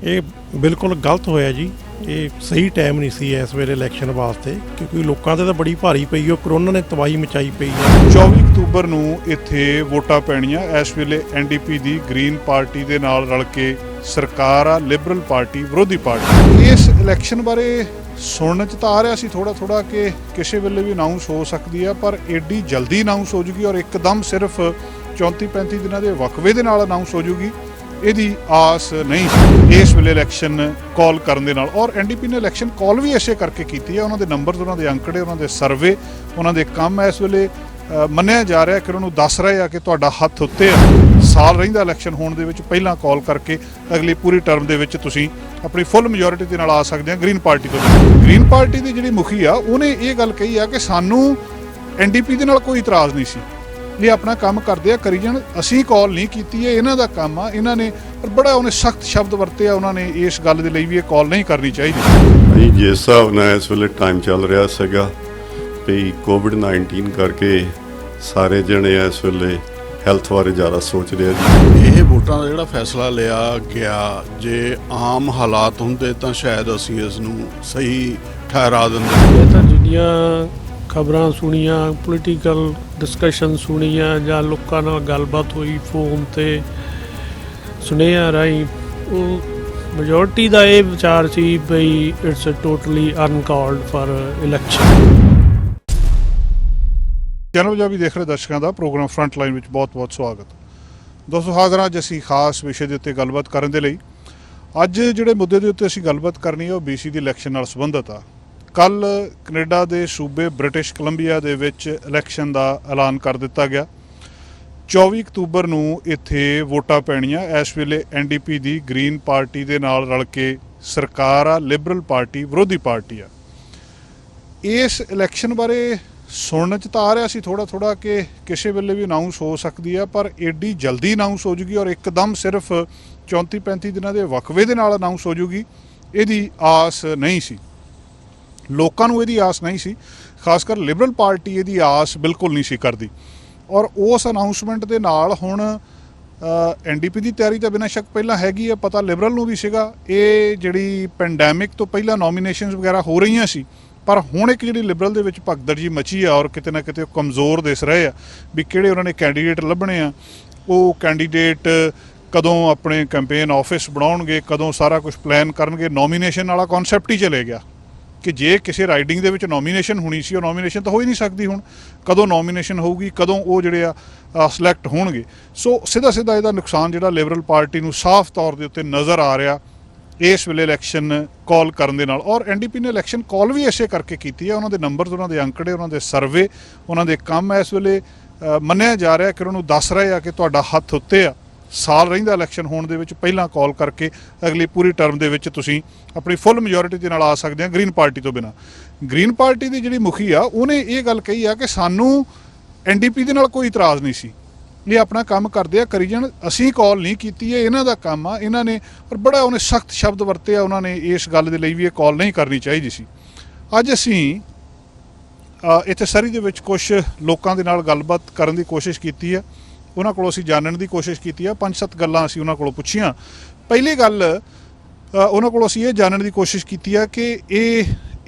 ਇਹ ਬਿਲਕੁਲ ਗਲਤ ਹੋਇਆ ਜੀ। ਇਹ ਸਹੀ ਟਾਈਮ ਨਹੀਂ ਸੀ ਇਸ ਵੇਲੇ ਇਲੈਕਸ਼ਨ ਵਾਸਤੇ, ਕਿਉਂਕਿ ਲੋਕਾਂ ਤੇ ਤਾਂ ਬੜੀ ਭਾਰੀ ਪਈ ਉਹ ਕਰੋਨਾ ਨੇ ਤਬਾਹੀ ਮਚਾਈ ਪਈ ਹੈ। 24 ਅਕਤੂਬਰ ਨੂੰ ਇੱਥੇ ਵੋਟਾਂ ਪੈਣੀਆਂ। ਇਸ ਵੇਲੇ ਐਨਡੀਪੀ ਦੀ ਗ੍ਰੀਨ ਪਾਰਟੀ ਦੇ ਨਾਲ ਰਲ ਕੇ ਸਰਕਾਰ ਆ, ਲਿਬਰਲ ਪਾਰਟੀ ਵਿਰੋਧੀ ਪਾਰਟੀ। ਇਸ ਇਲੈਕਸ਼ਨ ਬਾਰੇ ਸੁਣਨ 'ਚ ਤਾਂ ਆ ਰਿਹਾ ਸੀ ਥੋੜਾ ਕਿ ਕਿਸੇ ਵੇਲੇ ਵੀ ਅਨਾਊਂਸ ਹੋ ਸਕਦੀ ਆ, ਪਰ ਐਡੀ ਜਲਦੀ ਅਨਾਊਂਸ ਹੋ ਜੂਗੀ ਔਰ ਇੱਕਦਮ ਸਿਰਫ 34-35 ਦਿਨਾਂ ਦੇ ਵਕਫੇ ਦੇ ਨਾਲ ਅਨਾਊਂਸ ਹੋ ਜੂਗੀ, ਇਹਦੀ ਆਸ ਨਹੀਂ ਸੀ ਇਸ ਵੇਲੇ ਇਲੈਕਸ਼ਨ ਕਾਲ ਕਰਨ ਦੇ ਨਾਲ। ਔਰ ਐਨਡੀਪੀ ਨੇ ਇਲੈਕਸ਼ਨ ਕਾਲ ਵੀ ਇਸੇ ਕਰਕੇ ਕੀਤੀ ਹੈ। ਉਹਨਾਂ ਦੇ ਨੰਬਰ, ਉਹਨਾਂ ਦੇ ਅੰਕੜੇ, ਉਹਨਾਂ ਦੇ ਸਰਵੇ, ਉਹਨਾਂ ਦੇ ਕੰਮ ਇਸ ਵੇਲੇ ਮੰਨਿਆ ਜਾ ਰਿਹਾ ਕਿ ਉਹਨਾਂ ਨੂੰ ਦੱਸ ਰਹੇ ਆ ਕਿ ਤੁਹਾਡਾ ਹੱਥ ਉੱਤੇ ਆ। ਸਾਲ ਰਹਿੰਦਾ ਇਲੈਕਸ਼ਨ ਹੋਣ ਦੇ ਵਿੱਚ ਪਹਿਲਾਂ ਕਾਲ ਕਰਕੇ ਅਗਲੀ ਪੂਰੀ ਟਰਮ ਦੇ ਵਿੱਚ ਤੁਸੀਂ ਆਪਣੀ ਫੁੱਲ ਮੈਜੋਰਿਟੀ ਦੇ ਨਾਲ ਆ ਸਕਦੇ ਆ ਗ੍ਰੀਨ ਪਾਰਟੀ ਤੋਂ। ਗ੍ਰੀਨ ਪਾਰਟੀ ਦੀ ਜਿਹੜੀ ਮੁਖੀ ਆ ਉਹਨੇ ਇਹ ਗੱਲ ਕਹੀ ਆ ਕਿ ਸਾਨੂੰ ਐਨਡੀਪੀ ਦੇ ਨਾਲ ਕੋਈ ਇਤਰਾਜ਼ ਨਹੀਂ ਸੀ, ਇਹ ਆਪਣਾ ਕੰਮ ਕਰਦੇ ਆ, ਕਰੀ ਜਾਣ, ਅਸੀਂ ਕਾਲ ਨਹੀਂ ਕੀਤੀ ਹੈ, ਇਹਨਾਂ ਦਾ ਕੰਮ ਆ। ਇਹਨਾਂ ਨੇ ਪਰ ਬੜਾ ਉਹਨੇ ਸਖਤ ਸ਼ਬਦ ਵਰਤੇ ਆ, ਉਹਨਾਂ ਨੇ ਇਸ ਗੱਲ ਦੇ ਲਈ ਵੀ ਇਹ ਕਾਲ ਨਹੀਂ ਕਰਨੀ ਚਾਹੀਦੀ। ਭਾਈ ਜਿਸ ਹਿਸਾਬ ਨਾਲ ਇਸ ਵੇਲੇ ਟਾਈਮ ਚੱਲ ਰਿਹਾ ਸੀਗਾ ਵੀ ਕੋਵਿਡ-19 ਕਰਕੇ ਸਾਰੇ ਜਣੇ ਇਸ ਵੇਲੇ ਹੈਲਥ ਬਾਰੇ ਜ਼ਿਆਦਾ ਸੋਚ ਰਹੇ ਜੀ। ਇਹ ਵੋਟਾਂ ਦਾ ਜਿਹੜਾ ਫੈਸਲਾ ਲਿਆ ਗਿਆ, ਜੇ ਆਮ ਹਾਲਾਤ ਹੁੰਦੇ ਤਾਂ ਸ਼ਾਇਦ ਅਸੀਂ ਇਸ ਨੂੰ ਸਹੀ ਠਹਿਰਾ ਦਿੰਦੇ। ਇਹ ਤਾਂ ਜਿੰਨੀਆਂ ਖਬਰਾਂ ਸੁਣੀਆਂ, ਪੋਲੀਟੀਕਲ ਡਿਸਕਸ਼ਨ ਸੁਣੀਆਂ ਜਾਂ ਲੋਕਾਂ ਨਾਲ ਗੱਲਬਾਤ ਹੋਈ ਫੋਨ ਤੇ ਸੁਨੇਹਿਆਂ ਰਾਹੀਂ, ਉਹ ਮੈਜੋਰਟੀ ਦਾ ਇਹ ਵਿਚਾਰ ਸੀ ਬਈ it's totally uncalled for election. Channel Punjabi ਦੇਖ ਰਹੇ ਦਰਸ਼ਕਾਂ ਦਾ ਪ੍ਰੋਗਰਾਮ ਫਰੰਟ ਲਾਈਨ ਵਿੱਚ ਬਹੁਤ-ਬਹੁਤ ਸਵਾਗਤ। ਦੋਸਤੋ, ਹਾਜ਼ਰ ਅੱਜ ਅਸੀਂ ਖਾਸ ਵਿਸ਼ੇ ਦੇ ਉੱਤੇ ਗੱਲਬਾਤ ਕਰਨ ਦੇ ਲਈ। ਅੱਜ ਜਿਹੜੇ ਮੁੱਦੇ ਦੇ ਉੱਤੇ ਅਸੀਂ ਗੱਲਬਾਤ ਕਰਨੀ ਹੈ ਉਹ BC ਦੀ ਇਲੈਕਸ਼ਨ ਨਾਲ ਸੰਬੰਧਿਤ ਆ। ਕੱਲ ਕੈਨੇਡਾ ਦੇ ਸੂਬੇ ਬ੍ਰਿਟਿਸ਼ ਕੋਲੰਬੀਆ ਦੇ ਵਿੱਚ ਇਲੈਕਸ਼ਨ ਦਾ ਐਲਾਨ ਕਰ ਦਿੱਤਾ ਗਿਆ। 24 ਅਕਤੂਬਰ ਨੂੰ ਇੱਥੇ ਵੋਟਾਂ ਪੈਣੀਆਂ। ਇਸ ਵੇਲੇ ਐਨਡੀਪੀ ਦੀ ਗ੍ਰੀਨ ਪਾਰਟੀ ਦੇ ਨਾਲ ਰਲ ਕੇ ਸਰਕਾਰ ਆ, ਲਿਬਰਲ ਪਾਰਟੀ ਵਿਰੋਧੀ ਪਾਰਟੀ ਆ। ਇਸ ਇਲੈਕਸ਼ਨ ਬਾਰੇ ਸੁਣਨ 'ਚ ਤਾਂ ਆ ਰਿਹਾ ਸੀ ਥੋੜਾ ਕਿ ਕਿਸੇ ਵੇਲੇ ਵੀ ਅਨਾਊਂਸ ਹੋ ਸਕਦੀ ਆ, ਪਰ ਐਡੀ ਜਲਦੀ ਅਨਾਊਂਸ ਹੋ ਜੂਗੀ ਔਰ ਇੱਕਦਮ ਸਿਰਫ 34-35 ਦਿਨਾਂ ਦੇ ਵਕਫੇ ਦੇ ਨਾਲ ਅਨਾਊਂਸ ਹੋ ਜੂਗੀ, ਇਹਦੀ ਆਸ ਨਹੀਂ ਸੀ। ਲੋਕਾਂ ਨੂੰ ਇਹਦੀ ਆਸ ਨਹੀਂ ਸੀ, ਖਾਸ ਕਰ ਲਿਬਰਲ ਪਾਰਟੀ ਇਹਦੀ ਆਸ ਬਿਲਕੁਲ ਨਹੀਂ ਸੀ ਕਰਦੀ। ਔਰ ਉਸ ਅਨਾਊਂਸਮੈਂਟ ਦੇ ਨਾਲ ਹੁਣ ਐਨਡੀਪੀ ਦੀ ਤਿਆਰੀ ਤਾਂ ਬਿਨਾਂ ਸ਼ੱਕ ਪਹਿਲਾਂ ਹੈਗੀ ਆ, ਪਤਾ ਲਿਬਰਲ ਨੂੰ ਵੀ ਸੀਗਾ। ਇਹ ਜਿਹੜੀ ਪੈਂਡੈਮਿਕ ਤੋਂ ਪਹਿਲਾਂ ਨੋਮੀਨੇਸ਼ਨਸ ਵਗੈਰਾ ਹੋ ਰਹੀਆਂ ਸੀ, ਪਰ ਹੁਣ ਇੱਕ ਜਿਹੜੀ ਲਿਬਰਲ ਦੇ ਵਿੱਚ ਭਗਦੜ ਜੀ ਮਚੀ ਆ ਔਰ ਕਿਤੇ ਨਾ ਕਿਤੇ ਉਹ ਕਮਜ਼ੋਰ ਦਿਸ ਰਹੇ ਆ ਵੀ ਕਿਹੜੇ ਉਹਨਾਂ ਨੇ ਕੈਂਡੀਡੇਟ ਲੱਭਣੇ ਆ। ਉਹ ਕੈਂਡੀਡੇਟ ਕਦੋਂ ਆਪਣੇ ਕੈਂਪੇਨ ਆਫਿਸ ਬਣਾਉਣਗੇ, ਕਦੋਂ ਸਾਰਾ ਕੁਝ ਪਲਾਨ ਕਰਨਗੇ। ਨੋਮੀਨੇਸ਼ਨ ਵਾਲਾ ਕਨਸੈਪਟ ਹੀ ਚਲੇ ਗਿਆ ਕਿ ਜੇ ਕਿਸੇ ਰਾਈਡਿੰਗ ਦੇ ਵਿੱਚ ਨੋਮੀਨੇਸ਼ਨ ਹੋਣੀ ਸੀ, ਉਹ ਨੋਮੀਨੇਸ਼ਨ ਤਾਂ ਹੋ ਹੀ ਨਹੀਂ ਸਕਦੀ। ਹੁਣ ਕਦੋਂ ਨੋਮੀਨੇਸ਼ਨ ਹੋਊਗੀ, ਕਦੋਂ ਉਹ ਜਿਹੜੇ ਆ ਸਿਲੈਕਟ ਹੋਣਗੇ। ਸੋ ਸਿੱਧਾ ਇਹਦਾ ਨੁਕਸਾਨ ਜਿਹੜਾ ਲਿਬਰਲ ਪਾਰਟੀ ਨੂੰ ਸਾਫ਼ ਤੌਰ ਦੇ ਉੱਤੇ ਨਜ਼ਰ ਆ ਰਿਹਾ ਇਸ ਵੇਲੇ ਇਲੈਕਸ਼ਨ ਕਾਲ ਕਰਨ ਦੇ ਨਾਲ। ਔਰ ਐਨਡੀਪੀ ਨੇ ਇਲੈਕਸ਼ਨ ਕਾਲ ਵੀ ਇਸੇ ਕਰਕੇ ਕੀਤੀ ਹੈ। ਉਹਨਾਂ ਦੇ ਨੰਬਰ, ਉਹਨਾਂ ਦੇ ਅੰਕੜੇ, ਉਹਨਾਂ ਦੇ ਸਰਵੇ, ਉਹਨਾਂ ਦੇ ਕੰਮ ਇਸ ਵੇਲੇ ਮੰਨਿਆ ਜਾ ਰਿਹਾ ਕਿ ਉਹਨਾਂ ਨੂੰ ਦੱਸ ਰਹੇ ਆ ਕਿ ਤੁਹਾਡਾ ਹੱਥ ਉੱਤੇ ਆ। ਸਾਲ ਰਹਿੰਦਾ ਇਲੈਕਸ਼ਨ ਹੋਣ ਦੇ ਵਿੱਚ ਪਹਿਲਾਂ ਕਾਲ ਕਰਕੇ ਅਗਲੀ ਪੂਰੀ ਟਰਮ ਦੇ ਵਿੱਚ ਤੁਸੀਂ ਆਪਣੀ ਫੁੱਲ ਮੈਜੋਰਿਟੀ ਦੇ ਨਾਲ ਆ ਸਕਦੇ ਆ ਗ੍ਰੀਨ ਪਾਰਟੀ ਤੋਂ ਬਿਨਾਂ। ਗ੍ਰੀਨ ਪਾਰਟੀ ਦੀ ਜਿਹੜੀ ਮੁਖੀ ਆ ਉਹਨੇ ਇਹ ਗੱਲ ਕਹੀ ਆ ਕਿ ਸਾਨੂੰ ਐਨਡੀਪੀ ਦੇ ਨਾਲ ਕੋਈ ਇਤਰਾਜ਼ ਨਹੀਂ ਸੀ, ਇਹ ਆਪਣਾ ਕੰਮ ਕਰਦੇ ਆ, ਕਰੀ ਜਾਣ, ਅਸੀਂ ਕਾਲ ਨਹੀਂ ਕੀਤੀ ਹੈ, ਇਹਨਾਂ ਦਾ ਕੰਮ ਆ। ਇਹਨਾਂ ਨੇ ਪਰ ਬੜਾ ਉਹਨੇ ਸਖਤ ਸ਼ਬਦ ਵਰਤੇ ਆ, ਉਹਨਾਂ ਨੇ ਇਸ ਗੱਲ ਦੇ ਲਈ ਵੀ ਇਹ ਕਾਲ ਨਹੀਂ ਕਰਨੀ ਚਾਹੀਦੀ ਸੀ। ਅੱਜ ਅਸੀਂ ਇੱਥੇ ਸਰੀ ਦੇ ਵਿੱਚ ਕੁਝ ਲੋਕਾਂ ਦੇ ਨਾਲ ਗੱਲਬਾਤ ਕਰਨ ਦੀ ਕੋਸ਼ਿਸ਼ ਕੀਤੀ ਹੈ। ਉਹਨਾਂ ਕੋਲੋਂ ਅਸੀਂ ਜਾਣਨ ਦੀ ਕੋਸ਼ਿਸ਼ ਕੀਤੀ ਆ। 5-7 ਗੱਲਾਂ ਅਸੀਂ ਉਹਨਾਂ ਕੋਲੋਂ ਪੁੱਛੀਆਂ। ਪਹਿਲੀ ਗੱਲ ਉਹਨਾਂ ਕੋਲੋਂ ਅਸੀਂ ਇਹ ਜਾਣਨ ਦੀ ਕੋਸ਼ਿਸ਼ ਕੀਤੀ ਆ ਕਿ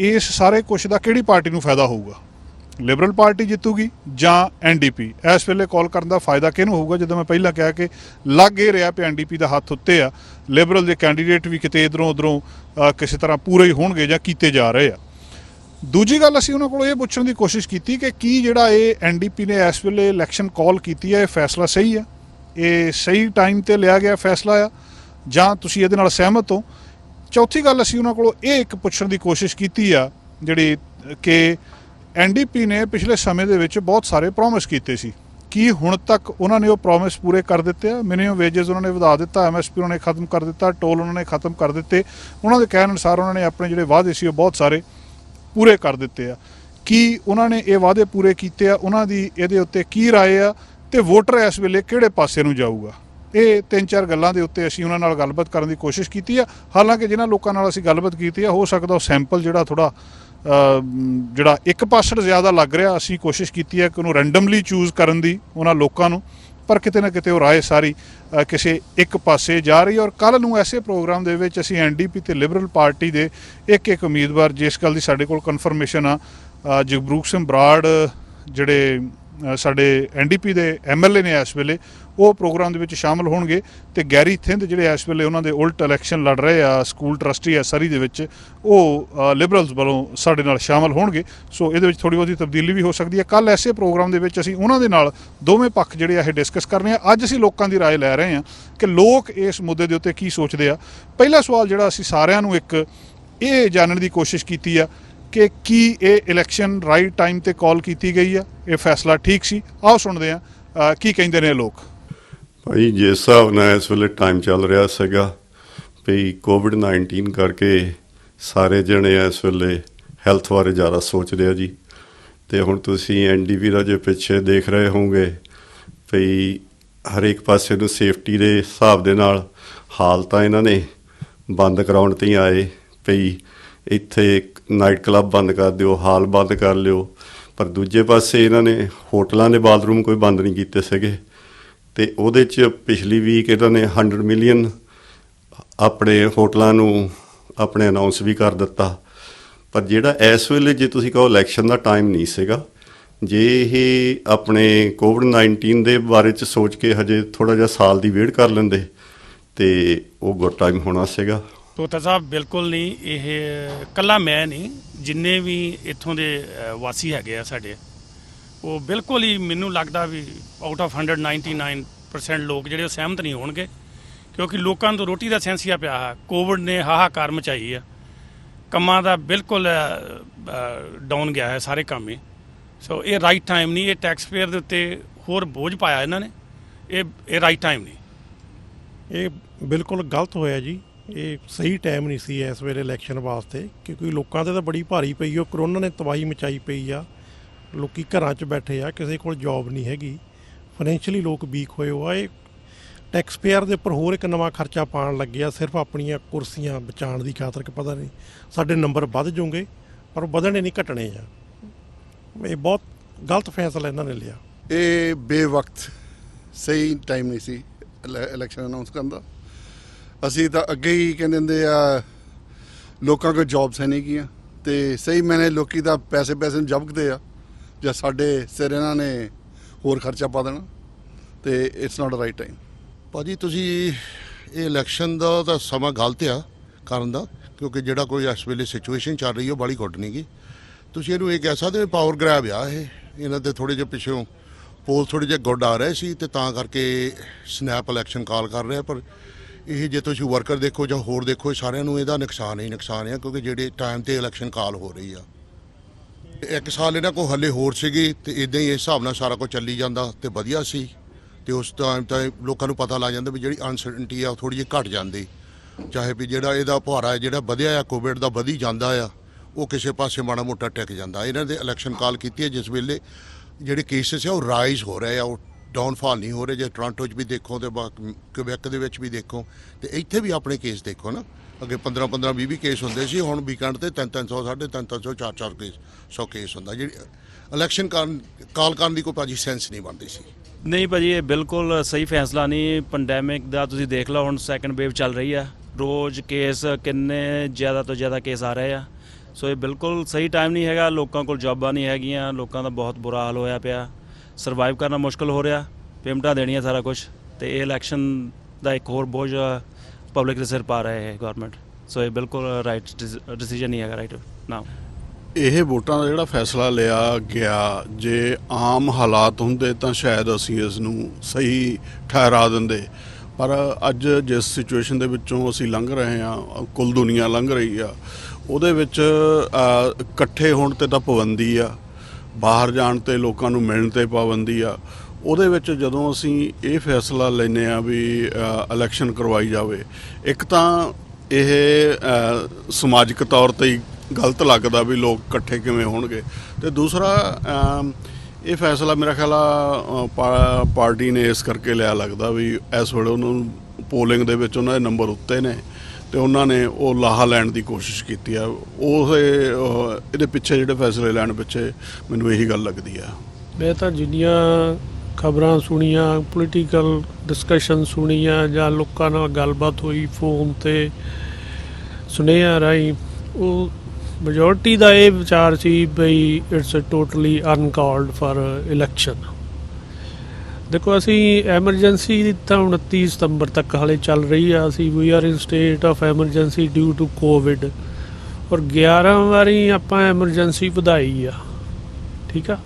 ਇਸ ਸਾਰੇ ਕੁਛ ਦਾ ਕਿਹੜੀ ਪਾਰਟੀ ਨੂੰ ਫਾਇਦਾ ਹੋਊਗਾ। ਲਿਬਰਲ ਪਾਰਟੀ ਜਿੱਤੂਗੀ ਜਾਂ ਐਨਡੀਪੀ। ਇਸ ਵੇਲੇ ਕਾਲ ਕਰਨ ਦਾ ਫਾਇਦਾ ਕਿਹਨੂੰ ਹੋਊਗਾ? ਜਦੋਂ ਮੈਂ ਪਹਿਲਾਂ ਕਿਹਾ ਕਿ ਲੱਗ ਇਹ ਰਿਹਾ ਕਿ ਐਨਡੀਪੀ ਦਾ ਹੱਥ ਉੱਤੇ ਆ, ਲਿਬਰਲ ਦੇ ਕੈਂਡੀਡੇਟ ਵੀ ਕਿਤੇ ਇੱਧਰੋਂ ਉੱਧਰੋਂ ਕਿਸੇ ਤਰ੍ਹਾਂ ਪੂਰੇ ਹੀ ਹੋਣਗੇ ਜਾਂ ਕੀਤੇ ਜਾ ਰਹੇ ਆ। ਦੂਜੀ ਗੱਲ ਅਸੀਂ ਉਹਨਾਂ ਕੋਲੋਂ ਇਹ ਪੁੱਛਣ ਦੀ ਕੋਸ਼ਿਸ਼ ਕੀਤੀ ਕਿ ਕੀ ਜਿਹੜਾ ਇਹ ਐਨਡੀਪੀ ਨੇ ਇਸ ਵੇਲੇ ਇਲੈਕਸ਼ਨ ਕਾਲ ਕੀਤੀ ਹੈ, ਇਹ ਫੈਸਲਾ ਸਹੀ ਆ, ਇਹ ਸਹੀ ਟਾਈਮ 'ਤੇ ਲਿਆ ਗਿਆ ਫੈਸਲਾ ਆ, ਜਾਂ ਤੁਸੀਂ ਇਹਦੇ ਨਾਲ ਸਹਿਮਤ ਹੋ। ਚੌਥੀ ਗੱਲ ਅਸੀਂ ਉਹਨਾਂ ਕੋਲੋਂ ਇਹ ਇੱਕ ਪੁੱਛਣ ਦੀ ਕੋਸ਼ਿਸ਼ ਕੀਤੀ ਆ ਜਿਹੜੀ ਕਿ ਐਨਡੀਪੀ ਨੇ ਪਿਛਲੇ ਸਮੇਂ ਦੇ ਵਿੱਚ ਬਹੁਤ ਸਾਰੇ ਪ੍ਰੋਮਿਸ ਕੀਤੇ ਸੀ, ਕੀ ਹੁਣ ਤੱਕ ਉਹਨਾਂ ਨੇ ਉਹ ਪ੍ਰੋਮਿਸ ਪੂਰੇ ਕਰ ਦਿੱਤੇ ਆ? ਮਿਨੀਮਮ ਵੇਜਸ ਉਹਨਾਂ ਨੇ ਵਧਾ ਦਿੱਤਾ, ਐਮਐਸਪੀ ਉਹਨਾਂ ਨੇ ਖਤਮ ਕਰ ਦਿੱਤਾ, ਟੋਲ ਉਹਨਾਂ ਨੇ ਖਤਮ ਕਰ ਦਿੱਤੇ। ਉਹਨਾਂ ਦੇ ਕਹਿਣ ਅਨੁਸਾਰ ਉਹਨਾਂ ਨੇ ਆਪਣੇ ਜਿਹੜੇ ਵਾਅਦੇ ਸੀ ਉਹ ਬਹੁਤ ਸਾਰੇ ਪੂਰੇ ਕਰ ਦਿੱਤੇ ਆ। ਕੀ ਉਹਨਾਂ ਨੇ ਇਹ ਵਾਅਦੇ ਪੂਰੇ ਕੀਤੇ ਆ? ਉਹਨਾਂ ਦੀ ਇਹਦੇ ਉੱਤੇ ਕੀ ਰਾਏ ਆ ਤੇ ਵੋਟਰ ਇਸ ਵੇਲੇ ਕਿਹੜੇ ਪਾਸੇ ਨੂੰ ਜਾਊਗਾ? ਇਹ 3-4 ਗੱਲਾਂ ਦੇ ਉੱਤੇ ਅਸੀਂ ਉਹਨਾਂ ਨਾਲ ਗੱਲਬਾਤ ਕਰਨ ਦੀ ਕੋਸ਼ਿਸ਼ ਕੀਤੀ ਆ। ਹਾਲਾਂਕਿ ਜਿਨ੍ਹਾਂ ਲੋਕਾਂ ਨਾਲ ਅਸੀਂ ਗੱਲਬਾਤ ਕੀਤੀ ਆ, ਹੋ ਸਕਦਾ ਉਹ ਸੈਂਪਲ ਜਿਹੜਾ ਥੋੜ੍ਹਾ ਜਿਹੜਾ 1% ਜ਼ਿਆਦਾ ਲੱਗ ਰਿਹਾ। ਅਸੀਂ ਕੋਸ਼ਿਸ਼ ਕੀਤੀ ਹੈ ਕਿ ਉਹਨੂੰ ਰੈਂਡਮਲੀ ਚੂਜ਼ ਕਰਨ ਦੀ ਉਹਨਾਂ ਲੋਕਾਂ ਨੂੰ, ਪਰ ਕਿਤੇ ਨਾ ਕਿਤੇ ਉਹ ਰਾਏ ਸਾਰੀ ਕਿਸੇ ਇੱਕ ਪਾਸੇ ਜਾ ਰਹੀ ਹੈ। ਔਰ ਕੱਲ੍ਹ ਨੂੰ ਐਸੇ ਪ੍ਰੋਗਰਾਮ ਦੇ ਵਿੱਚ ਅਸੀਂ NDP ਤੇ ਲਿਬਰਲ ਪਾਰਟੀ ਦੇ ਇੱਕ ਉਮੀਦਵਾਰ, ਜਿਸ ਗੱਲ ਦੀ ਸਾਡੇ ਕੋਲ ਕਨਫਰਮੇਸ਼ਨ ਆ, ਜਗਰੂਪ ਸਿੰਘ ਬਰਾੜ ਜਿਹੜੇ ਸਾਡੇ NDP ਦੇ MLA ਨੇ ਇਸ ਵੇਲੇ, ਉਹ ਪ੍ਰੋਗਰਾਮ ਦੇ ਵਿੱਚ ਸ਼ਾਮਲ ਹੋਣਗੇ। ਤੇ ਗੈਰੀ ਥਿੰਦ ਜਿਹੜੇ ਇਸ ਵੇਲੇ ਉਹਨਾਂ ਦੇ ਉਲਟ ਇਲੈਕਸ਼ਨ ਲੜ ਰਹੇ ਆ, ਸਕੂਲ ਟਰਸਟੀ ਆ ਸਰੀ ਦੇ ਵਿੱਚ, ਉਹ ਲਿਬਰਲਸ ਵੱਲੋਂ ਸਾਡੇ ਨਾਲ ਸ਼ਾਮਲ ਹੋਣਗੇ। ਸੋ ਇਹਦੇ ਵਿੱਚ ਥੋੜ੍ਹੀ ਬਹੁਤੀ ਤਬਦੀਲੀ ਵੀ ਹੋ ਸਕਦੀ ਹੈ। ਕੱਲ੍ਹ ਐਸੇ ਪ੍ਰੋਗਰਾਮ ਦੇ ਵਿੱਚ ਅਸੀਂ ਉਹਨਾਂ ਦੇ ਨਾਲ ਦੋਵੇਂ ਪੱਖ ਜਿਹੜੇ ਆ ਇਹ ਡਿਸਕਸ ਕਰਨੇ ਆ। ਅੱਜ ਅਸੀਂ ਲੋਕਾਂ ਦੀ ਰਾਏ ਲੈ ਰਹੇ ਹਾਂ ਕਿ ਲੋਕ ਇਸ ਮੁੱਦੇ ਦੇ ਉੱਤੇ ਕੀ ਸੋਚਦੇ ਆ। ਪਹਿਲਾ ਸਵਾਲ ਜਿਹੜਾ ਅਸੀਂ ਸਾਰਿਆਂ ਨੂੰ ਇੱਕ ਇਹ ਜਾਣਨ ਦੀ ਕੋਸ਼ਿਸ਼ ਕੀਤੀ ਆ ਕਿ ਕੀ ਇਹ ਇਲੈਕਸ਼ਨ ਰਾਈਟ ਟਾਈਮ ਤੇ ਕਾਲ ਕੀਤੀ ਗਈ ਆ, ਇਹ ਫੈਸਲਾ ਠੀਕ ਸੀ। ਆਓ ਸੁਣਦੇ ਆ ਕੀ ਕਹਿੰਦੇ ਨੇ ਲੋਕ। ਭਾਈ ਜਿਸ ਹਿਸਾਬ ਨਾਲ ਇਸ ਵੇਲੇ ਟਾਈਮ ਚੱਲ ਰਿਹਾ ਸੀਗਾ ਵੀ ਕੋਵਿਡ-19 ਕਰਕੇ ਸਾਰੇ ਜਣੇ ਇਸ ਵੇਲੇ ਹੈਲਥ ਬਾਰੇ ਜ਼ਿਆਦਾ ਸੋਚਦੇ ਆ ਜੀ। ਤੇ ਹੁਣ ਤੁਸੀਂ NDP ਦਾ ਜੇ ਪਿੱਛੇ ਦੇਖ ਰਹੇ ਹੋਵੋਗੇ ਵੀ ਹਰੇਕ ਪਾਸੇ ਨੂੰ ਸੇਫਟੀ ਦੇ ਹਿਸਾਬ ਦੇ ਨਾਲ ਹਾਲ ਤਾਂ ਇਹਨਾਂ ਨੇ ਬੰਦ ਕਰਾਉਣ 'ਤੇ ਹੀ ਆਏ ਵੀ ਇੱਥੇ ਨਾਈਟ ਕਲੱਬ ਬੰਦ ਕਰ ਦਿਓ, ਹਾਲ ਬੰਦ ਕਰ ਲਿਓ। ਪਰ ਦੂਜੇ ਪਾਸੇ ਇਹਨਾਂ ਨੇ ਹੋਟਲਾਂ ਦੇ ਬਾਥਰੂਮ ਕੋਈ ਬੰਦ ਨਹੀਂ ਕੀਤੇ ਸੀਗੇ। ਤੇ ਉਹਦੇ 'ਚ ਪਿਛਲੀ ਵੀਕ ਇਹਨਾਂ ਨੇ 100 ਮਿਲੀਅਨ ਆਪਣੇ ਹੋਟਲਾਂ ਨੂੰ ਆਪਣੇ ਅਨਾਉਂਸ ਵੀ ਕਰ ਦਿੱਤਾ। ਪਰ ਜਿਹੜਾ ਇਸ ਵੇਲੇ ਜੇ ਤੁਸੀਂ ਕਹੋ ਇਲੈਕਸ਼ਨ ਦਾ ਟਾਈਮ ਨਹੀਂ ਸੀਗਾ, ਜੇ ਇਹ ਆਪਣੇ ਕੋਵਿਡ-19 ਦੇ ਬਾਰੇ 'ਚ ਸੋਚ ਕੇ ਹਜੇ ਥੋੜ੍ਹਾ ਜਿਹਾ ਸਾਲ ਦੀ ਵੇਟ ਕਰ ਲੈਂਦੇ ਤੇ ਉਹ ਗੁੱਡ ਟਾਈਮ ਹੋਣਾ ਸੀਗਾ। ਤੋਤਾ ਸਾਹਿਬ ਬਿਲਕੁਲ ਨਹੀਂ, ਇਹ ਇਕੱਲਾ ਮੈਂ ਨਹੀਂ, ਜਿੰਨੇ ਵੀ ਇੱਥੋਂ ਦੇ ਵਾਸੀ ਹੈਗੇ ਆ ਸਾਡੇ, ਉਹ ਬਿਲਕੁਲ ਹੀ ਮੈਨੂੰ ਲੱਗਦਾ ਵੀ ਆਊਟ ਆਫ 199% ਲੋਕ ਜਿਹੜੇ ਉਹ ਸਹਿਮਤ ਨਹੀਂ ਹੋਣਗੇ। ਕਿਉਂਕਿ ਲੋਕਾਂ ਨੂੰ ਰੋਟੀ ਦਾ ਸੈਂਸੀਆ ਪਿਆ ਹੈ। ਕੋਵਿਡ ਨੇ ਹਾਹਾਕਾਰ ਮਚਾਈ ਆ, ਕੰਮਾਂ ਦਾ ਬਿਲਕੁਲ ਡਾਊਨ ਗਿਆ ਹੈ ਸਾਰੇ ਕੰਮ ਹੀ। ਸੋ ਇਹ ਰਾਈਟ ਟਾਈਮ ਨਹੀਂ, ਇਹ ਟੈਕਸ ਪੇਅਰ ਦੇ ਉੱਤੇ ਹੋਰ ਬੋਝ ਪਾਇਆ ਇਹਨਾਂ ਨੇ, ਇਹ ਰਾਈਟ ਟਾਈਮ ਨਹੀਂ। ਇਹ ਬਿਲਕੁਲ ਗਲਤ ਹੋਇਆ ਜੀ। ਇਹ ਸਹੀ ਟਾਈਮ ਨਹੀਂ ਸੀ ਇਸ ਵੇਲੇ ਇਲੈਕਸ਼ਨ ਵਾਸਤੇ, ਕਿਉਂਕਿ ਲੋਕਾਂ 'ਤੇ ਤਾਂ ਬੜੀ ਭਾਰੀ ਪਈ ਉਹ ਕਰੋਨਾ ਨੇ ਤਬਾਹੀ ਮਚਾਈ ਪਈ ਆ। ਲੋਕੀ ਘਰਾਂ 'ਚ ਬੈਠੇ ਆ, ਕਿਸੇ ਕੋਲ ਜੌਬ ਨਹੀਂ ਹੈਗੀ, ਫਾਈਨੈਂਸ਼ੀਅਲੀ ਲੋਕ ਵੀਕ ਹੋਏ ਹੋ ਆ। ਇਹ ਟੈਕਸ ਪੇਅਰ ਦੇ ਉੱਪਰ ਹੋਰ ਇੱਕ ਨਵਾਂ ਖਰਚਾ ਪਾਉਣ ਲੱਗਿਆ ਸਿਰਫ ਆਪਣੀਆਂ ਕੁਰਸੀਆਂ ਬਚਾਉਣ ਦੀ ਖਾਤਰ ਕਿ ਪਤਾ ਨਹੀਂ ਸਾਡੇ ਨੰਬਰ ਵੱਧ ਜਾਊਂਗੇ, ਪਰ ਉਹ ਵਧਣੇ ਨਹੀਂ ਘਟਣੇ ਆ। ਇਹ ਬਹੁਤ ਗਲਤ ਫੈਸਲਾ ਇਹਨਾਂ ਨੇ ਲਿਆ। ਇਹ ਬੇਵਕਤ ਸਹੀ ਟਾਈਮ ਨਹੀਂ ਸੀ ਇਲੈਕਸ਼ਨ ਅਨਾਉਂਸ ਕਰਨ ਦਾ। ਅਸੀਂ ਤਾਂ ਅੱਗੇ ਹੀ ਕਹਿੰਦੇ ਹੁੰਦੇ ਆ ਲੋਕਾਂ ਕੋਲ ਜੌਬਸ ਹੈ ਨਹੀਂ ਗੀਆਂ, ਤੇ ਸਹੀ ਮੈਨੇ ਲੋਕੀ ਤਾਂ ਪੈਸੇ ਨੂੰ ਜਬਕਦੇ ਆ ਜਾਂ ਸਾਡੇ ਸਿਰ ਇਹਨਾਂ ਨੇ ਹੋਰ ਖਰਚਾ ਪਾ ਦੇਣਾ, ਤੇ ਇਟਸ ਨਾਟ ਰਾਈਟ ਟਾਈਮ। ਭਾਜੀ ਤੁਸੀਂ ਇਹ ਇਲੈਕਸ਼ਨ ਦਾ ਤਾਂ ਸਮਾਂ ਗਲਤ ਆ ਕਰਨ ਦਾ, ਕਿਉਂਕਿ ਜਿਹੜਾ ਕੋਈ ਇਸ ਵੇਲੇ ਸਿਚੁਏਸ਼ਨ ਚੱਲ ਰਹੀ ਹੈ ਉਹ ਬੜੀ ਗੁੱਡ ਨਹੀਂ ਗੀ। ਤੁਸੀਂ ਇਹਨੂੰ ਇਹ ਕਹਿ ਸਕਦੇ ਹੋ ਪਾਵਰ ਗ੍ਰੈਬ ਆ ਇਹ, ਇਹਨਾਂ ਦੇ ਥੋੜ੍ਹੇ ਜਿਹੇ ਪਿੱਛੋਂ ਪੋਲ ਥੋੜ੍ਹੇ ਜਿਹੇ ਗੁੱਡ ਆ ਰਹੇ ਸੀ ਤੇ ਤਾਂ ਕਰਕੇ ਸਨੈਪ ਇਲੈਕਸ਼ਨ ਕਾਲ ਕਰ ਰਿਹਾ। ਪਰ ਇਹ ਜੇ ਤੁਸੀਂ ਵਰਕਰ ਦੇਖੋ ਜਾਂ ਹੋਰ ਦੇਖੋ, ਸਾਰਿਆਂ ਨੂੰ ਇਹਦਾ ਨੁਕਸਾਨ ਹੀ ਨੁਕਸਾਨ ਆ, ਕਿਉਂਕਿ ਜਿਹੜੇ ਟਾਈਮ ਤੇ ਇਲੈਕਸ਼ਨ ਕਾਲ ਹੋ ਰਹੀ ਆ। ਇੱਕ ਸਾਲ ਇਹਨਾਂ ਕੋਲ ਹੱਲੇ ਹੋਰ ਸੀਗੀ ਤੇ ਇਦਾਂ ਹੀ ਇਸ ਹਿਸਾਬ ਨਾਲ ਸਾਰਾ ਕੁਝ ਚੱਲੀ ਜਾਂਦਾ ਤੇ ਵਧੀਆ ਸੀ। ਤੇ ਉਸ ਟਾਈਮ ਤਾਂ ਲੋਕਾਂ ਨੂੰ ਪਤਾ ਲੱਗ ਜਾਂਦਾ ਵੀ ਜਿਹੜੀ ਅਨਸਰਟਨਟੀ ਆ ਉਹ ਥੋੜ੍ਹੀ ਜਿਹੀ ਘਟ ਜਾਂਦੀ, ਚਾਹੇ ਵੀ ਜਿਹੜਾ ਇਹਦਾ ਭਾਰਾ ਜਿਹੜਾ ਵਧਿਆ ਆ ਕੋਵਿਡ ਦਾ ਵਧੀ ਜਾਂਦਾ ਆ, ਉਹ ਕਿਸੇ ਪਾਸੇ ਮਾੜਾ ਮੋਟਾ ਟਿਕ ਜਾਂਦਾ। ਇਹਨਾਂ ਦੇ ਇਲੈਕਸ਼ਨ ਕਾਲ ਕੀਤੀ ਹੈ ਜਿਸ ਵੇਲੇ ਜਿਹੜੇ ਕੇਸਿਸ ਆ ਉਹ ਰਾਈਜ਼ ਹੋ ਰਹੇ ਆ, ਉਹ ਡਾਊਨਫਾਲ ਨਹੀਂ ਹੋ ਰਹੇ। ਜੇ ਟੋਰਾਂਟੋ 'ਚ ਵੀ ਦੇਖੋ ਤੇ ਕਿਊਬੈਕ ਦੇ ਵਿੱਚ ਵੀ ਦੇਖੋ ਤੇ ਇੱਥੇ ਵੀ ਆਪਣੇ ਕੇਸ ਦੇਖੋ ਨਾ, ਅੱਗੇ 15-15 20 ਕੇਸ ਹੁੰਦੇ ਸੀ, ਹੁਣ ਵੀਕਐਂਡ ਤੇ 300 350 400 ਕੇਸ ਹੁੰਦਾ। ਜਿਹੜੀ ਇਲੈਕਸ਼ਨ ਕਾਲ ਕਰਨ ਦੀ ਕੋਈ ਭਾਜੀ ਸੈਂਸ ਨਹੀਂ ਬਣਦੀ ਸੀ। ਨਹੀਂ ਭਾਜੀ, ਇਹ ਬਿਲਕੁਲ ਸਹੀ ਫੈਸਲਾ ਨਹੀਂ। ਪੈਂਡੈਮਿਕ ਦਾ ਤੁਸੀਂ ਦੇਖ ਲਓ, ਹੁਣ ਸੈਕੰਡ ਵੇਵ ਚੱਲ ਰਹੀ ਆ, ਰੋਜ਼ ਕੇਸ ਕਿੰਨੇ ਜ਼ਿਆਦਾ ਤੋਂ ਜ਼ਿਆਦਾ ਕੇਸ ਆ ਰਹੇ ਆ। ਸੋ ਇਹ ਬਿਲਕੁਲ ਸਹੀ ਟਾਈਮ ਨਹੀਂ ਹੈਗਾ। ਲੋਕਾਂ ਕੋਲ ਜੌਬਾਂ ਨਹੀਂ ਹੈਗੀਆਂ, ਲੋਕਾਂ ਦਾ ਬਹੁਤ ਬੁਰਾ ਹਾਲ ਹੋਇਆ ਪਿਆ, ਸਰਵਾਈਵ ਕਰਨਾ ਮੁਸ਼ਕਿਲ ਹੋ ਰਿਹਾ, ਪੇਮੈਂਟਾਂ ਦੇਣੀਆਂ ਸਾਰਾ ਕੁਝ, ਤੇ ਇਹ ਇਲੈਕਸ਼ਨ ਦਾ ਇੱਕ ਹੋਰ ਬੋਝ ਪਬਲਿਕ ਦੇ ਸਿਰ ਪਾ ਰਹੇ ਹੈ ਗਵਰਨਮੈਂਟ। ਸੋ ਇਹ ਬਿਲਕੁਲ ਰਾਈਟ ਡਿਸੀਜਨ ਨਹੀਂ ਹੈਗਾ ਰਾਈਟ ਨਾਓ। ਇਹ ਵੋਟਾਂ ਦਾ ਜਿਹੜਾ ਫੈਸਲਾ ਲਿਆ ਗਿਆ, ਜੇ ਆਮ ਹਾਲਾਤ ਹੁੰਦੇ ਤਾਂ ਸ਼ਾਇਦ ਅਸੀਂ ਇਸ ਨੂੰ ਸਹੀ ਠਹਿਰਾ ਦਿੰਦੇ। ਪਰ ਅੱਜ ਜਿਸ ਸਿਚੁਏਸ਼ਨ ਦੇ ਵਿੱਚੋਂ ਅਸੀਂ ਲੰਘ ਰਹੇ ਹਾਂ, ਕੁੱਲ ਦੁਨੀਆ ਲੰਘ ਰਹੀ ਆ, ਉਹਦੇ ਵਿੱਚ ਇਕੱਠੇ ਹੋਣ 'ਤੇ ਤਾਂ ਪਾਬੰਦੀ ਆ, ਬਾਹਰ ਜਾਣ 'ਤੇ ਲੋਕਾਂ ਨੂੰ ਮਿਲਣ 'ਤੇ ਪਾਬੰਦੀ ਆ। ਉਹਦੇ ਵਿੱਚ ਜਦੋਂ ਅਸੀਂ ਇਹ ਫੈਸਲਾ ਲੈਂਦੇ ਹਾਂ ਵੀ ਇਲੈਕਸ਼ਨ ਕਰਵਾਈ ਜਾਵੇ, ਇੱਕ ਤਾਂ ਇਹ ਸਮਾਜਿਕ ਤੌਰ 'ਤੇ ਹੀ ਗਲਤ ਲੱਗਦਾ ਵੀ ਲੋਕ ਇਕੱਠੇ ਕਿਵੇਂ ਹੋਣਗੇ, ਤੇ ਦੂਸਰਾ ਇਹ ਫੈਸਲਾ ਮੇਰਾ ਖਿਆਲ ਆ ਪਾਰਟੀ ਨੇ ਇਸ ਕਰਕੇ ਲਿਆ ਲੱਗਦਾ ਵੀ ਇਸ ਵੇਲੇ ਉਹਨਾਂ ਨੂੰ ਪੋਲਿੰਗ ਦੇ ਵਿੱਚ ਉਹਨਾਂ ਦੇ ਨੰਬਰ ਉੱਤੇ ਨੇ ਤੇ ਉਹਨਾਂ ਨੇ ਉਹ ਲਾਹਾ ਲੈਣ ਦੀ ਕੋਸ਼ਿਸ਼ ਕੀਤੀ ਆ। ਉਹ ਇਹਦੇ ਪਿੱਛੇ ਜਿਹੜੇ ਫੈਸਲੇ ਲੈਣ ਪਿੱਛੇ ਮੈਨੂੰ ਇਹੀ ਗੱਲ ਲੱਗਦੀ ਆ। ਮੈਂ ਤਾਂ ਜਿੰਨੀਆਂ ਖਬਰਾਂ ਸੁਣੀਆਂ, ਪੋਲੀਟੀਕਲ ਡਿਸਕਸ਼ਨ ਸੁਣੀਆਂ ਜਾਂ ਲੋਕਾਂ ਨਾਲ ਗੱਲਬਾਤ ਹੋਈ ਫੋਨ ਤੇ ਸੁਨੇਹਿਆਂ ਰਾਹੀਂ, ਉਹ ਮੈਜੋਰਟੀ ਦਾ ਇਹ ਵਿਚਾਰ ਸੀ ਬਈ it's totally uncalled for election. ਦੇਖੋ ਅਸੀਂ ਐਮਰਜੈਂਸੀ ਤਾਂ 29 ਸਤੰਬਰ ਤੱਕ ਹਾਲੇ ਚੱਲ ਰਹੀ ਆ, ਅਸੀਂ we are in state of emergency due to COVID, ਔਰ 11 ਵਾਰੀ ਆਪਾਂ ਐਮਰਜੈਂਸੀ ਵਧਾਈ ਆ, ਠੀਕ ਆ,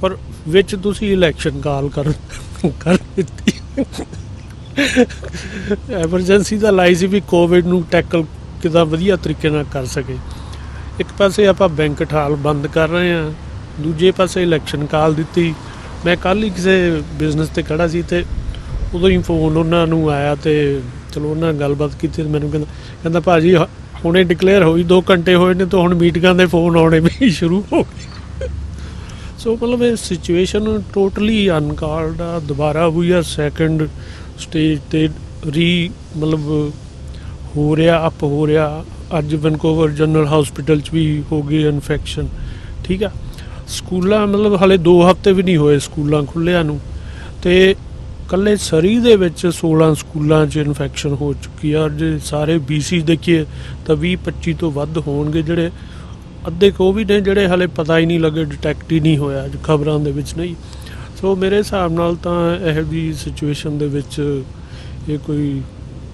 ਪਰ ਵਿੱਚ ਤੁਸੀਂ ਇਲੈਕਸ਼ਨ ਕਾਲ ਕਰ ਦਿੱਤੀ। ਐਮਰਜੈਂਸੀ ਤਾਂ ਲਾਈ ਸੀ ਵੀ ਕੋਵਿਡ ਨੂੰ ਟੈਕਲ ਕਿੱਦਾਂ ਵਧੀਆ ਤਰੀਕੇ ਨਾਲ ਕਰ ਸਕੇ। ਇੱਕ ਪਾਸੇ ਆਪਾਂ ਬੈਂਕ ਠਾਲ ਬੰਦ ਕਰ ਰਹੇ ਹਾਂ, ਦੂਜੇ ਪਾਸੇ ਇਲੈਕਸ਼ਨ ਕਾਲ ਦਿੱਤੀ। ਮੈਂ ਕੱਲ੍ਹ ਹੀ ਕਿਸੇ ਬਿਜ਼ਨਸ 'ਤੇ ਖੜਾ ਸੀ ਅਤੇ ਉਦੋਂ ਹੀ ਫੋਨ ਉਹਨਾਂ ਨੂੰ ਆਇਆ ਅਤੇ ਚਲੋ ਉਹਨਾਂ ਨਾਲ ਗੱਲਬਾਤ ਕੀਤੀ। ਮੈਨੂੰ ਕਹਿੰਦਾ ਭਾਅ ਜੀ ਹੁਣੇ ਡਿਕਲੇਅਰ ਹੋਈ 2 ਘੰਟੇ ਹੋਏ ਨੇ ਤਾਂ ਹੁਣ ਮੀਟਿੰਗਾਂ ਦੇ ਫੋਨ ਆਉਣੇ ਵੀ ਸ਼ੁਰੂ ਹੋ ਗਏ। ਸੋ ਮਤਲਬ ਇਹ ਸਿਚੁਏਸ਼ਨ ਟੋਟਲੀ ਅਨਕਾਲਡ ਆ। ਦੁਬਾਰਾ ਵੀ ਆ ਸੈਕਿੰਡ ਸਟੇਜ 'ਤੇ ਮਤਲਬ ਹੋ ਰਿਹਾ, ਅਪ ਹੋ ਰਿਹਾ। ਅੱਜ ਵੈਨਕੂਵਰ ਜਨਰਲ ਹਸਪੀਟਲ 'ਚ ਵੀ ਹੋ ਗਈ ਇਨਫੈਕਸ਼ਨ, ਠੀਕ ਆ। ਸਕੂਲਾਂ ਮਤਲਬ ਹਾਲੇ 2 ਹਫ਼ਤੇ ਵੀ ਨਹੀਂ ਹੋਏ ਸਕੂਲਾਂ ਖੁੱਲ੍ਹਿਆਂ ਨੂੰ, ਅਤੇ ਇਕੱਲੇ ਸਰੀ ਦੇ ਵਿੱਚ 16 ਸਕੂਲਾਂ 'ਚ ਇਨਫੈਕਸ਼ਨ ਹੋ ਚੁੱਕੀ ਆ। ਜੇ ਸਾਰੇ BC ਦੇਖੀਏ ਤਾਂ 20-25 ਤੋਂ ਵੱਧ ਹੋਣਗੇ, ਜਿਹੜੇ ਅੱਧੇ ਕੁ ਉਹ ਵੀ ਨੇ ਜਿਹੜੇ ਹਾਲੇ ਪਤਾ ਹੀ ਨਹੀਂ ਲੱਗੇ, ਡਿਟੈਕਟ ਹੀ ਨਹੀਂ ਹੋਇਆ, ਖਬਰਾਂ ਦੇ ਵਿੱਚ ਨਹੀਂ। ਸੋ ਮੇਰੇ ਹਿਸਾਬ ਨਾਲ ਤਾਂ ਇਹੋ ਜਿਹੀ ਸਿਚੁਏਸ਼ਨ ਦੇ ਵਿੱਚ ਇਹ ਕੋਈ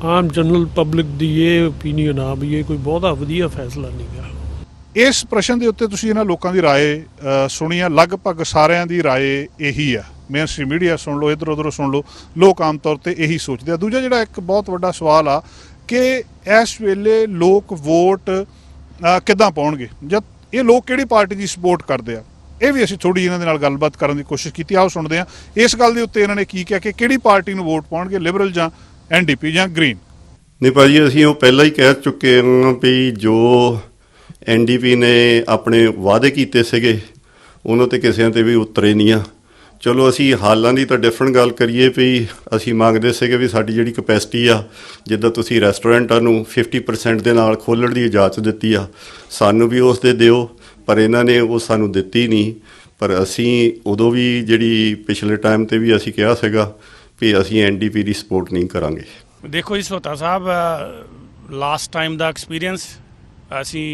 ਆਮ ਜਨਰਲ ਪਬਲਿਕ ਦੀ ਇਹ ਓਪੀਨੀਅਨ ਆ ਵੀ ਇਹ ਕੋਈ ਬਹੁਤਾ ਵਧੀਆ ਫੈਸਲਾ ਨਹੀਂ ਗਾ। ਇਸ ਪ੍ਰਸ਼ਨ ਦੇ ਉੱਤੇ ਤੁਸੀਂ ਇਹਨਾਂ ਲੋਕਾਂ ਦੀ ਰਾਏ ਸੁਣੀ ਆ, ਲਗਭਗ ਸਾਰਿਆਂ ਦੀ ਰਾਏ ਇਹੀ ਆ। ਮੇਨ ਸਟ੍ਰੀਮ ਮੀਡੀਆ ਸੁਣ ਲਓ, ਇੱਧਰ ਉੱਧਰੋਂ ਸੁਣ ਲਓ, ਲੋਕ ਆਮ ਤੌਰ 'ਤੇ ਇਹੀ ਸੋਚਦੇ ਆ। ਦੂਜਾ ਜਿਹੜਾ ਇੱਕ ਬਹੁਤ ਵੱਡਾ ਸਵਾਲ ਆ ਕਿ ਇਸ ਵੇਲੇ ਲੋਕ ਵੋਟ ਕਿੱਦਾਂ ਪਾਉਣਗੇ, ਜਦ ਇਹ ਲੋਕ ਕਿਹੜੀ ਪਾਰਟੀ ਦੀ ਸਪੋਰਟ ਕਰਦੇ ਆ। ਇਹ ਵੀ ਅਸੀਂ ਥੋੜ੍ਹੀ ਇਹਨਾਂ ਦੇ ਨਾਲ ਗੱਲਬਾਤ ਕਰਨ ਦੀ ਕੋਸ਼ਿਸ਼ ਕੀਤੀ। ਆਓ ਸੁਣਦੇ ਹਾਂ ਇਸ ਗੱਲ ਦੇ ਉੱਤੇ ਇਹਨਾਂ ਨੇ ਕੀ ਕਿਹਾ ਕਿ ਕਿਹੜੀ ਪਾਰਟੀ ਨੂੰ ਵੋਟ ਪਾਉਣਗੇ, ਲਿਬਰਲ ਜਾਂ NDP ਜਾਂ ਗ੍ਰੀਨ। ਨਹੀਂ ਭਾਅ ਜੀ, ਅਸੀਂ ਉਹ ਪਹਿਲਾਂ ਹੀ ਕਹਿ ਚੁੱਕੇ ਹਾਂ ਵੀ ਜੋ NDP ਨੇ ਆਪਣੇ ਵਾਅਦੇ ਕੀਤੇ ਸੀਗੇ ਉਹਨਾਂ 'ਤੇ ਕਿਸੇ 'ਤੇ ਵੀ ਉਤਰੇ ਨਹੀਂ ਆ। ਚਲੋ ਅਸੀਂ ਹਾਲਾਂ ਦੀ ਤਾਂ ਡਿਫਰੈਂਟ ਗੱਲ ਕਰੀਏ ਵੀ ਅਸੀਂ ਮੰਗਦੇ ਸੀਗੇ ਵੀ ਸਾਡੀ ਜਿਹੜੀ ਕਪੈਸਿਟੀ ਆ, ਜਿੱਦਾਂ ਤੁਸੀਂ ਰੈਸਟੋਰੈਂਟਾਂ ਨੂੰ 50% ਦੇ ਨਾਲ ਖੋਲ੍ਹਣ ਦੀ ਇਜਾਜ਼ਤ ਦਿੱਤੀ ਆ, ਸਾਨੂੰ ਵੀ ਉਸ ਦੇ ਦਿਓ, ਪਰ ਇਹਨਾਂ ਨੇ ਉਹ ਸਾਨੂੰ ਦਿੱਤੀ ਨਹੀਂ। ਪਰ ਅਸੀਂ ਉਦੋਂ ਵੀ ਜਿਹੜੀ ਪਿਛਲੇ ਟਾਈਮ 'ਤੇ ਵੀ ਅਸੀਂ ਕਿਹਾ ਸੀਗਾ ਵੀ ਅਸੀਂ NDP ਦੀ ਸਪੋਰਟ ਨਹੀਂ ਕਰਾਂਗੇ। ਦੇਖੋ ਜੀ ਸੋਤਾ ਸਾਹਿਬ, ਲਾਸਟ ਟਾਈਮ ਦਾ ਐਕਸਪੀਰੀਅੰਸ ਅਸੀਂ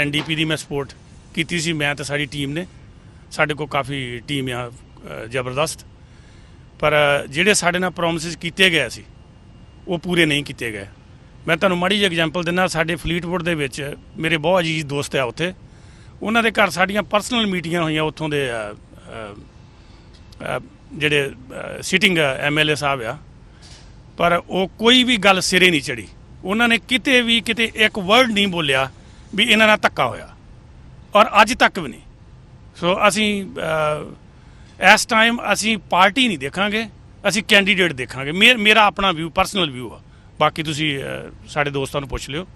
NDP ਦੀ ਮੈਂ ਸਪੋਰਟ ਕੀਤੀ ਸੀ, ਮੈਂ ਤੇ ਸਾਡੀ ਟੀਮ ਨੇ। ਸਾਡੇ ਕੋਲ ਕਾਫੀ ਟੀਮ ਆ ਜ਼ਬਰਦਸਤ, ਪਰ ਜਿਹੜੇ ਸਾਡੇ ਨਾਲ ਪ੍ਰੋਮਿਸਿਸ ਕੀਤੇ ਗਏ ਸੀ ਉਹ ਪੂਰੇ ਨਹੀਂ ਕੀਤੇ ਗਏ। ਮੈਂ ਤੁਹਾਨੂੰ ਮਾੜੀ ਜਿਹੀ ਐਗਜ਼ਾਮਪਲ ਦਿੰਦਾ। ਸਾਡੇ ਫਲੀਟਵੁੱਡ ਦੇ ਵਿੱਚ ਮੇਰੇ ਬਹੁਤ ਅਜੀਜ਼ ਦੋਸਤ ਆ, ਉੱਥੇ ਉਹਨਾਂ ਦੇ ਘਰ ਸਾਡੀਆਂ ਪਰਸਨਲ ਮੀਟਿੰਗਾਂ ਹੋਈਆਂ। ਉੱਥੋਂ ਦੇ ਜਿਹੜੇ ਸਿਟਿੰਗ MLA ਸਾਹਿਬ ਆ, ਪਰ ਉਹ ਕੋਈ ਵੀ ਗੱਲ ਸਿਰੇ ਨਹੀਂ ਚੜੀ। ਉਹਨਾਂ ਨੇ ਕਿਤੇ ਇੱਕ ਵਰਡ ਨਹੀਂ ਬੋਲਿਆ ਵੀ ਇਹਨਾਂ ਨਾਲ ਧੱਕਾ ਹੋਇਆ, ਔਰ ਅੱਜ ਤੱਕ ਵੀ ਨਹੀਂ। ਸੋ ਅਸੀਂ ਇਸ ਟਾਈਮ ਅਸੀਂ ਪਾਰਟੀ ਨਹੀਂ ਦੇਖਾਂਗੇ, ਅਸੀਂ ਕੈਂਡੀਡੇਟ ਦੇਖਾਂਗੇ। ਮੇਰਾ ਆਪਣਾ ਵਿਊ, ਪਰਸਨਲ ਵਿਊ ਆ, ਬਾਕੀ ਤੁਸੀਂ ਸਾਡੇ ਦੋਸਤਾਂ ਨੂੰ ਪੁੱਛ ਲਿਓ।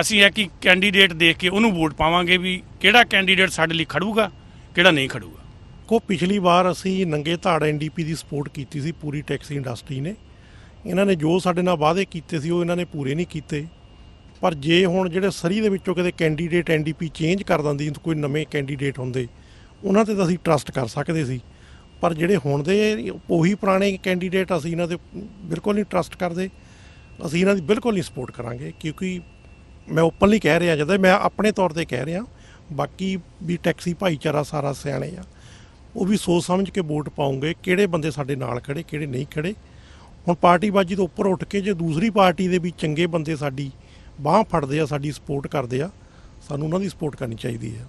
ਅਸੀਂ ਹੈ ਕਿ ਕੈਂਡੀਡੇਟ ਦੇਖ ਕੇ ਉਹਨੂੰ ਵੋਟ ਪਾਵਾਂਗੇ ਵੀ ਕਿਹੜਾ ਕੈਂਡੀਡੇਟ ਸਾਡੇ ਲਈ ਖੜੂਗਾ, ਕਿਹੜਾ ਨਹੀਂ ਖੜੂਗਾ। ਪਿਛਲੀ ਵਾਰ ਅਸੀਂ ਨੰਗੇ ਧਾੜ NDP ਦੀ ਸਪੋਰਟ ਕੀਤੀ ਸੀ ਪੂਰੀ ਟੈਕਸੀ ਇੰਡਸਟਰੀ ਨੇ। ਇਹਨਾਂ ਨੇ ਜੋ ਸਾਡੇ ਨਾਲ ਵਾਅਦੇ ਕੀਤੇ ਸੀ ਉਹ ਇਹਨਾਂ ਨੇ ਪੂਰੇ ਨਹੀਂ ਕੀਤੇ। ਪਰ ਜੇ ਹੁਣ ਜਿਹੜੇ ਸਰੀ ਦੇ ਵਿੱਚੋਂ ਕਿਤੇ ਕੈਂਡੀਡੇਟ NDP ਚੇਂਜ ਕਰ ਦਿੰਦੀ, ਕੋਈ ਨਵੇਂ ਕੈਂਡੀਡੇਟ ਹੁੰਦੇ, ਉਹਨਾਂ 'ਤੇ ਤਾਂ ਅਸੀਂ ਟਰਸਟ ਕਰ ਸਕਦੇ ਸੀ। ਪਰ ਜਿਹੜੇ ਹੁਣ ਦੇ ਉਹੀ ਪੁਰਾਣੇ ਕੈਂਡੀਡੇਟ, ਅਸੀਂ ਇਹਨਾਂ 'ਤੇ ਬਿਲਕੁਲ ਨਹੀਂ ਟਰਸਟ ਕਰਦੇ। ਅਸੀਂ ਇਹਨਾਂ ਦੀ ਬਿਲਕੁਲ ਨਹੀਂ ਸਪੋਰਟ ਕਰਾਂਗੇ, ਕਿਉਂਕਿ ਮੈਂ ਓਪਨਲੀ ਕਹਿ ਰਿਹਾ, ਜਦੋਂ ਮੈਂ ਆਪਣੇ ਤੌਰ 'ਤੇ ਕਹਿ ਰਿਹਾ, ਬਾਕੀ ਵੀ ਟੈਕਸੀ ਭਾਈਚਾਰਾ ਸਾਰਾ ਸਿਆਣੇ ਆ, ਉਹ ਵੀ ਸੋਚ ਸਮਝ ਕੇ ਵੋਟ ਪਾਉਂਗੇ ਕਿਹੜੇ ਬੰਦੇ ਸਾਡੇ ਨਾਲ ਖੜੇ, ਕਿਹੜੇ ਨਹੀਂ ਖੜੇ। ਹੁਣ ਪਾਰਟੀਬਾਜ਼ੀ ਤੋਂ ਉੱਪਰ ਉੱਠ ਕੇ ਜੇ ਦੂਸਰੀ ਪਾਰਟੀ ਦੇ ਵੀ ਚੰਗੇ ਬੰਦੇ ਸਾਡੀ ਬਾਂਹ ਫੜਦੇ ਆ, ਸਾਡੀ ਸਪੋਰਟ ਕਰਦੇ ਆ, ਸਾਨੂੰ ਉਹਨਾਂ ਦੀ ਸਪੋਰਟ ਕਰਨੀ ਚਾਹੀਦੀ ਹੈ।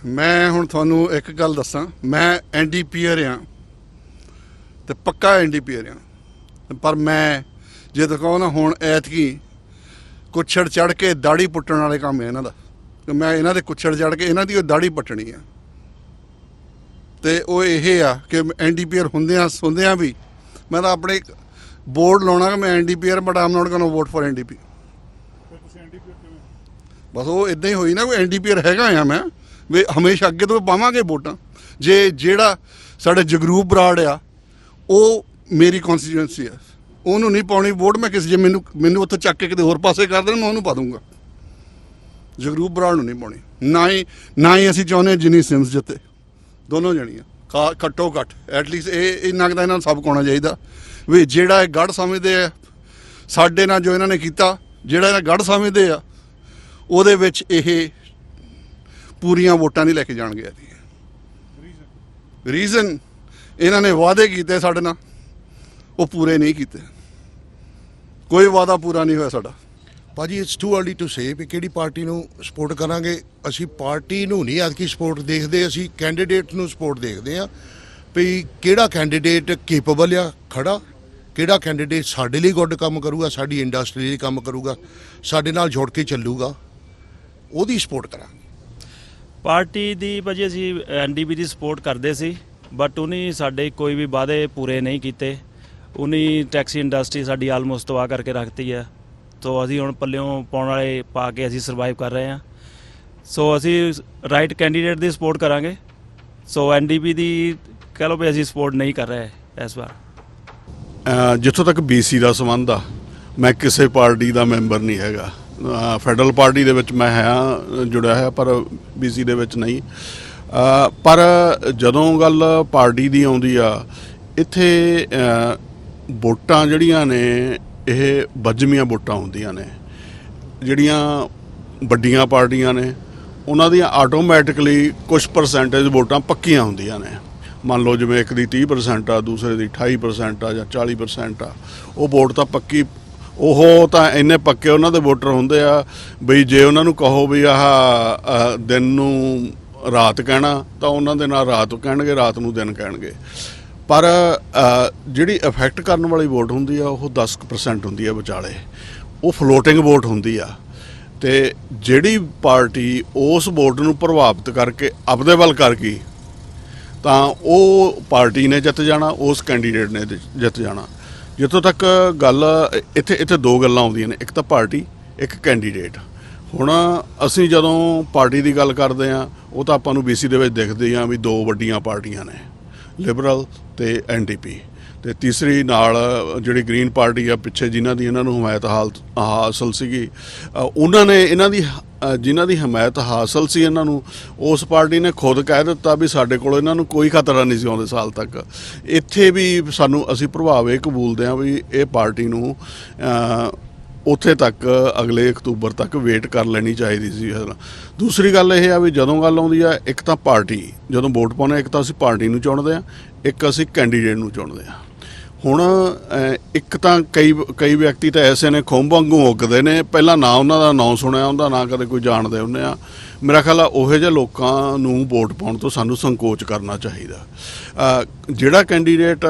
ਮੈਂ ਹੁਣ ਤੁਹਾਨੂੰ ਇੱਕ ਗੱਲ ਦੱਸਾਂ, ਮੈਂ NDPer ਆ ਤੇ ਪੱਕਾ NDPer ਆ। ਪਰ ਮੈਂ ਜੇ ਦਿਖਾਓ ਨਾ, ਹੁਣ ਐਤਕੀ ਕੁੱਛੜ ਚੜ੍ਹ ਕੇ ਦਾੜੀ ਪੁੱਟਣ ਵਾਲੇ ਕੰਮ ਹੈ ਇਹਨਾਂ ਦਾ। ਮੈਂ ਇਹਨਾਂ ਦੇ ਕੁੱਛੜ ਚੜ੍ਹ ਕੇ ਇਹਨਾਂ ਦੀ ਉਹ ਦਾੜੀ ਪੱਟਣੀ ਆ। ਅਤੇ ਉਹ ਇਹ ਆ ਕਿ NDPer ਹੁੰਦਿਆਂ ਵੀ ਮੈਂ ਤਾਂ ਆਪਣੇ ਬੋਰਡ ਲਾਉਣਾ ਕਿ ਮੈਂ NDPer, but Aam note going vote for NDP। ਬਸ ਉਹ ਇੱਦਾਂ ਹੀ ਹੋਈ ਨਾ, ਕੋਈ NDPer ਹੈਗਾ ਆ ਮੈਂ ਵੀ ਹਮੇਸ਼ਾ ਅੱਗੇ ਤੋਂ ਪਾਵਾਂਗੇ ਵੋਟਾਂ। ਜੇ ਜਿਹੜਾ ਸਾਡੇ ਜਗਰੂਪ ਬਰਾੜ ਆ, ਉਹ ਮੇਰੀ ਕੌਂਸਟੀਟੂਐਂਸੀ ਆ, ਉਹਨੂੰ ਨਹੀਂ ਪਾਉਣੀ ਵੋਟ ਮੈਂ ਕਿਸੇ। ਜੇ ਮੈਨੂੰ ਉੱਥੇ ਚੱਕ ਕੇ ਕਿਤੇ ਹੋਰ ਪਾਸੇ ਕਰ ਦੇਣ, ਮੈਂ ਉਹਨੂੰ ਪਾ ਦੂੰਗਾ। ਜਗਰੂਪ ਬਰਾੜ ਨੂੰ ਨਹੀਂ ਪਾਉਣੀ। ਨਾ ਹੀ ਅਸੀਂ ਚਾਹੁੰਦੇ ਜਿਨੀ ਸਿਮਸ ਜਿੱਤੇ, ਦੋਨੋਂ ਜਣੀਆਂ। ਘੱਟੋ ਘੱਟ ਐਟਲੀਸਟ ਇਹ ਇੰਨਾ ਕੁ ਤਾਂ ਇਹਨਾਂ ਨੂੰ ਸਬਕ ਹੋਣਾ ਚਾਹੀਦਾ ਵੀ ਜਿਹੜਾ ਇਹ ਗੜ੍ਹ ਸਮਝਦੇ ਆ ਸਾਡੇ ਨਾਲ ਜੋ ਇਹਨਾਂ ਨੇ ਕੀਤਾ, ਜਿਹੜਾ ਇਹਨਾਂ ਗੜ੍ਹ ਸਮਝਦੇ ਆ ਉਹਦੇ ਵਿੱਚ ਇਹ ਪੂਰੀਆਂ ਵੋਟਾਂ ਨਹੀਂ ਲੈ ਕੇ ਜਾਣਗੇ। ਰੀਜ਼ਨ ਇਹਨਾਂ ਨੇ ਵਾਅਦੇ ਕੀਤੇ ਸਾਡੇ ਨਾਲ, ਉਹ ਪੂਰੇ ਨਹੀਂ ਕੀਤੇ। ਕੋਈ ਵਾਅਦਾ ਪੂਰਾ ਨਹੀਂ ਹੋਇਆ ਸਾਡਾ। ਭਾਜੀ it's too early to say ਵੀ ਕਿਹੜੀ ਪਾਰਟੀ ਨੂੰ ਸਪੋਰਟ ਕਰਾਂਗੇ। ਅਸੀਂ ਪਾਰਟੀ ਨੂੰ ਨਹੀਂ ਐਤਕੀ ਸਪੋਰਟ ਦੇਖਦੇ, ਅਸੀਂ ਕੈਂਡੀਡੇਟ ਨੂੰ ਸਪੋਰਟ ਦੇਖਦੇ ਹਾਂ ਵੀ ਕਿਹੜਾ ਕੈਂਡੀਡੇਟ ਕੇਪੇਬਲ ਆ ਖੜਾ, ਕਿਹੜਾ ਕੈਂਡੀਡੇਟ ਸਾਡੇ ਲਈ ਗੁੱਡ ਕੰਮ ਕਰੂਗਾ, ਸਾਡੀ ਇੰਡਸਟਰੀ ਲਈ ਕੰਮ ਕਰੂਗਾ, ਸਾਡੇ ਨਾਲ ਜੁੜ ਕੇ ਚੱਲੂਗਾ, ਉਹਦੀ ਸਪੋਰਟ ਕਰਾਂਗੇ। ਪਾਰਟੀ ਦੀ ਭਾਜੀ ਅਸੀਂ ਐਨਡੀਪੀ ਦੀ ਸਪੋਰਟ ਕਰਦੇ ਸੀ, ਬਟ ਉਹਨੇ ਸਾਡੇ ਕੋਈ ਵੀ ਵਾਅਦੇ ਪੂਰੇ ਨਹੀਂ ਕੀਤੇ। ਉਹਨੇ ਟੈਕਸੀ ਇੰਡਸਟਰੀ ਸਾਡੀ ਆਲਮੋਸਟ ਤਬਾਹ ਕਰਕੇ ਰੱਖਤੀ ਹੈ। ਸੋ ਅਸੀਂ ਹੁਣ ਪੱਲਿਓਂ ਪਾਉਣ ਵਾਲੇ ਪਾ ਕੇ ਅਸੀਂ ਸਰਵਾਈਵ ਕਰ ਰਹੇ ਹਾਂ। ਸੋ ਅਸੀਂ ਰਾਈਟ ਕੈਂਡੀਡੇਟ ਦੀ ਸਪੋਰਟ ਕਰਾਂਗੇ। ਸੋ ਐਨਡੀਪੀ ਦੀ ਕਹਿ ਲਓ ਵੀ ਅਸੀਂ ਸਪੋਰਟ ਨਹੀਂ ਕਰ ਰਹੇ ਇਸ ਵਾਰ। ਜਿੱਥੋਂ ਤੱਕ ਬੀਸੀ ਦਾ ਸੰਬੰਧ ਆ, ਮੈਂ ਕਿਸੇ ਪਾਰਟੀ ਦਾ ਮੈਂਬਰ ਨਹੀਂ ਹੈਗਾ। ਫੈਡਰਲ ਪਾਰਟੀ ਦੇ ਵਿੱਚ ਮੈਂ ਹਾਂ ਜੁੜਿਆ ਹੈ, ਪਰ ਬੀਸੀ ਦੇ ਵਿੱਚ ਨਹੀਂ। ਪਰ ਜਦੋਂ ਗੱਲ ਪਾਰਟੀ ਦੀ ਆਉਂਦੀ ਆ, ਇੱਥੇ ਵੋਟਾਂ ਜਿਹੜੀਆਂ ਨੇ ਇਹ ਵੱਜਵੀਆਂ ਵੋਟਾਂ ਹੁੰਦੀਆਂ ਨੇ। ਜਿਹੜੀਆਂ ਵੱਡੀਆਂ ਪਾਰਟੀਆਂ ਨੇ ਉਹਨਾਂ ਦੀਆਂ ਆਟੋਮੈਟਿਕਲੀ ਕੁਝ ਪਰਸੈਂਟੇਜ ਵੋਟਾਂ ਪੱਕੀਆਂ ਹੁੰਦੀਆਂ ਨੇ। ਮੰਨ ਲਓ ਜਿਵੇਂ ਇੱਕ ਦੀ 30% ਆ, ਦੂਸਰੇ ਦੀ 28% ਆ ਜਾਂ 40% ਆ, ਉਹ ਵੋਟ ਤਾਂ ਪੱਕੀ। ਉਹ ਤਾਂ ਇੰਨੇ ਪੱਕੇ ਉਹਨਾਂ ਦੇ ਵੋਟਰ ਹੁੰਦੇ ਆ ਬਈ ਜੇ ਉਹਨਾਂ ਨੂੰ ਕਹੋ ਵੀ ਆਹ ਦਿਨ ਨੂੰ ਰਾਤ ਕਹਿਣਾ ਤਾਂ ਉਹਨਾਂ ਦੇ ਨਾਲ ਰਾਤ ਕਹਿਣਗੇ, ਰਾਤ ਨੂੰ ਦਿਨ ਕਹਿਣਗੇ। ਪਰ ਜਿਹੜੀ ਇਫੈਕਟ ਕਰਨ ਵਾਲੀ ਵੋਟ ਹੁੰਦੀ ਆ ਉਹ 10% ਹੁੰਦੀ ਆ ਵਿਚਾਲੇ, ਉਹ ਫਲੋਟਿੰਗ ਵੋਟ ਹੁੰਦੀ ਆ। ਤੇ ਜਿਹੜੀ ਪਾਰਟੀ ਉਸ ਵੋਟ ਨੂੰ ਪ੍ਰਭਾਵਿਤ ਕਰਕੇ ਆਪਦੇ ਵੱਲ ਕਰ ਗਈ ਤਾਂ ਉਹ ਪਾਰਟੀ ਨੇ ਜਿੱਤ ਜਾਣਾ, ਉਸ ਕੈਂਡੀਡੇਟ ਨੇ ਜਿੱਤ ਜਾਣਾ। ਜਿੱਥੋਂ ਤੱਕ ਗੱਲ ਇੱਥੇ ਦੋ ਗੱਲਾਂ ਆਉਂਦੀਆਂ ਨੇ, ਇੱਕ ਤਾਂ ਪਾਰਟੀ, ਇੱਕ ਕੈਂਡੀਡੇਟ। ਹੁਣ ਅਸੀਂ ਜਦੋਂ ਪਾਰਟੀ ਦੀ ਗੱਲ ਕਰਦੇ ਹਾਂ ਉਹ ਤਾਂ ਆਪਾਂ ਨੂੰ ਬੀਸੀ ਦੇ ਵਿੱਚ ਦਿਖਦੇ ਹਾਂ ਵੀ ਦੋ ਵੱਡੀਆਂ ਪਾਰਟੀਆਂ ਨੇ, ਲਿਬਰਲ ਤੇ ਐਨਡੀਪੀ, ਤੇ ਤੀਸਰੀ ਨਾਲ ਜਿਹੜੀ ਗ੍ਰੀਨ ਪਾਰਟੀ ਆ ਪਿੱਛੇ ਜਿਨ੍ਹਾਂ ਦੀ ਇਹਨਾਂ ਨੂੰ ਹਮਾਇਤ ਹਾਸਲ ਸੀਗੀ, ਉਹਨਾਂ ਨੇ ਇਹਨਾਂ ਦੀ ਜਿਨ੍ਹਾਂ ਦੀ ਹਮਾਇਤ ਹਾਸਲ ਸੀ ਇਹਨਾਂ ਨੂੰ, ਉਸ ਪਾਰਟੀ ਨੇ ਖੁਦ ਕਹਿ ਦਿੱਤਾ ਵੀ ਸਾਡੇ ਕੋਲ ਇਹਨਾਂ ਨੂੰ ਕੋਈ ਖਤਰਾ ਨਹੀਂ ਸੀ ਆਉਂਦੇ ਸਾਲ ਤੱਕ। ਇੱਥੇ ਵੀ ਅਸੀਂ ਪ੍ਰਭਾਵ ਇਹ ਕਬੂਲਦੇ ਹਾਂ ਵੀ ਇਹ ਪਾਰਟੀ ਨੂੰ ਉੱਥੇ ਤੱਕ ਅਗਲੇ ਅਕਤੂਬਰ ਤੱਕ ਵੇਟ ਕਰ ਲੈਣੀ ਚਾਹੀਦੀ ਸੀ। ਦੂਸਰੀ ਗੱਲ ਇਹ ਆ ਵੀ ਜਦੋਂ ਗੱਲ ਆਉਂਦੀ ਆ, ਇੱਕ ਤਾਂ ਪਾਰਟੀ ਜਦੋਂ ਵੋਟ ਪਾਉਂਦੇ, ਇੱਕ ਤਾਂ ਅਸੀਂ ਪਾਰਟੀ ਨੂੰ ਚੁਣਦੇ ਹਾਂ, ਇੱਕ ਅਸੀਂ ਕੈਂਡੀਡੇਟ ਨੂੰ ਚੁਣਦੇ ਹਾਂ। ਹੁਣ ਇੱਕ ਤਾਂ ਕਈ ਵਿਅਕਤੀ ਤਾਂ ਐਸੇ ਨੇ ਖੁੰਭ ਵਾਂਗੂ ਉੱਗਦੇ ਨੇ, ਪਹਿਲਾਂ ਨਾ ਉਹਨਾਂ ਦਾ ਨਾਂ ਸੁਣਿਆ ਹੁੰਦਾ, ਨਾ ਕਦੇ ਕੋਈ ਜਾਣਦੇ ਹੁੰਦੇ ਆ। ਮੇਰਾ ਖਿਆਲ ਆ ਉਹੋ ਜਿਹੇ ਲੋਕਾਂ ਨੂੰ ਵੋਟ ਪਾਉਣ ਤੋਂ ਸਾਨੂੰ ਸੰਕੋਚ ਕਰਨਾ ਚਾਹੀਦਾ। ਜਿਹੜਾ ਕੈਂਡੀਡੇਟ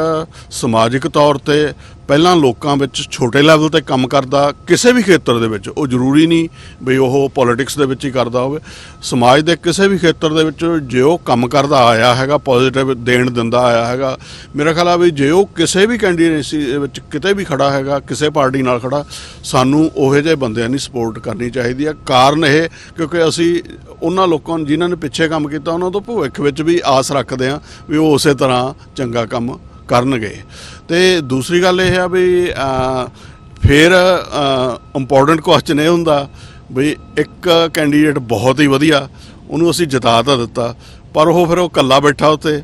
ਸਮਾਜਿਕ ਤੌਰ 'ਤੇ ਪਹਿਲਾਂ ਲੋਕਾਂ ਵਿੱਚ ਛੋਟੇ ਲੈਵਲ 'ਤੇ ਕੰਮ ਕਰਦਾ, ਕਿਸੇ ਵੀ ਖੇਤਰ ਦੇ ਵਿੱਚ, ਉਹ ਜ਼ਰੂਰੀ ਨਹੀਂ ਵੀ ਉਹ ਪੋਲੀਟਿਕਸ ਦੇ ਵਿੱਚ ਹੀ ਕਰਦਾ ਹੋਵੇ, ਸਮਾਜ ਦੇ ਕਿਸੇ ਵੀ ਖੇਤਰ ਦੇ ਵਿੱਚ ਜੇ ਉਹ ਕੰਮ ਕਰਦਾ ਆਇਆ ਹੈਗਾ, ਪੋਜ਼ੀਟਿਵ ਦੇਣ ਦਿੰਦਾ ਆਇਆ ਹੈਗਾ, ਮੇਰਾ ਖਿਆਲ ਆ ਵੀ ਜੇ ਉਹ ਕਿਸੇ ਵੀ ਕੈਂਡੀਡੇਸੀ ਦੇ ਵਿੱਚ ਕਿਤੇ ਵੀ ਖੜਾ ਹੈਗਾ, ਕਿਸੇ ਪਾਰਟੀ ਨਾਲ ਖੜਾ, ਸਾਨੂੰ ਉਹੋ ਜਿਹੇ ਬੰਦਿਆਂ ਦੀ ਸਪੋਰਟ ਕਰਨੀ ਚਾਹੀਦੀ ਆ। ਕਾਰਨ ਇਹ ਕਿਉਂਕਿ ਅਸੀਂ ਉਹਨਾਂ ਲੋਕਾਂ ਨੂੰ ਜਿਨ੍ਹਾਂ ਨੇ ਪਿੱਛੇ ਕੰਮ ਕੀਤਾ ਉਹਨਾਂ ਤੋਂ ਭਵਿੱਖ ਵਿੱਚ ਵੀ ਆਸ ਰੱਖਦੇ ਹਾਂ ਵੀ ਉਹ ਉਸੇ ਤਰ੍ਹਾਂ ਚੰਗਾ ਕੰਮ ਕਰਨਗੇ। ਤੇ ਦੂਸਰੀ ਗੱਲ ਇਹ ਆ ਵੀ ਫਿਰ ਇੰਪੋਰਟੈਂਟ ਕੁਐਸਚਨ ਇਹ ਹੁੰਦਾ ਵੀ ਇੱਕ ਕੈਂਡੀਡੇਟ ਬਹੁਤ ਹੀ ਵਧੀਆ, ਉਹਨੂੰ ਅਸੀਂ ਜਿਤਾ ਤਾਂ ਦਿੱਤਾ, ਪਰ ਉਹ ਫਿਰ ਉਹ ਇਕੱਲਾ ਬੈਠਾ ਉੱਥੇ,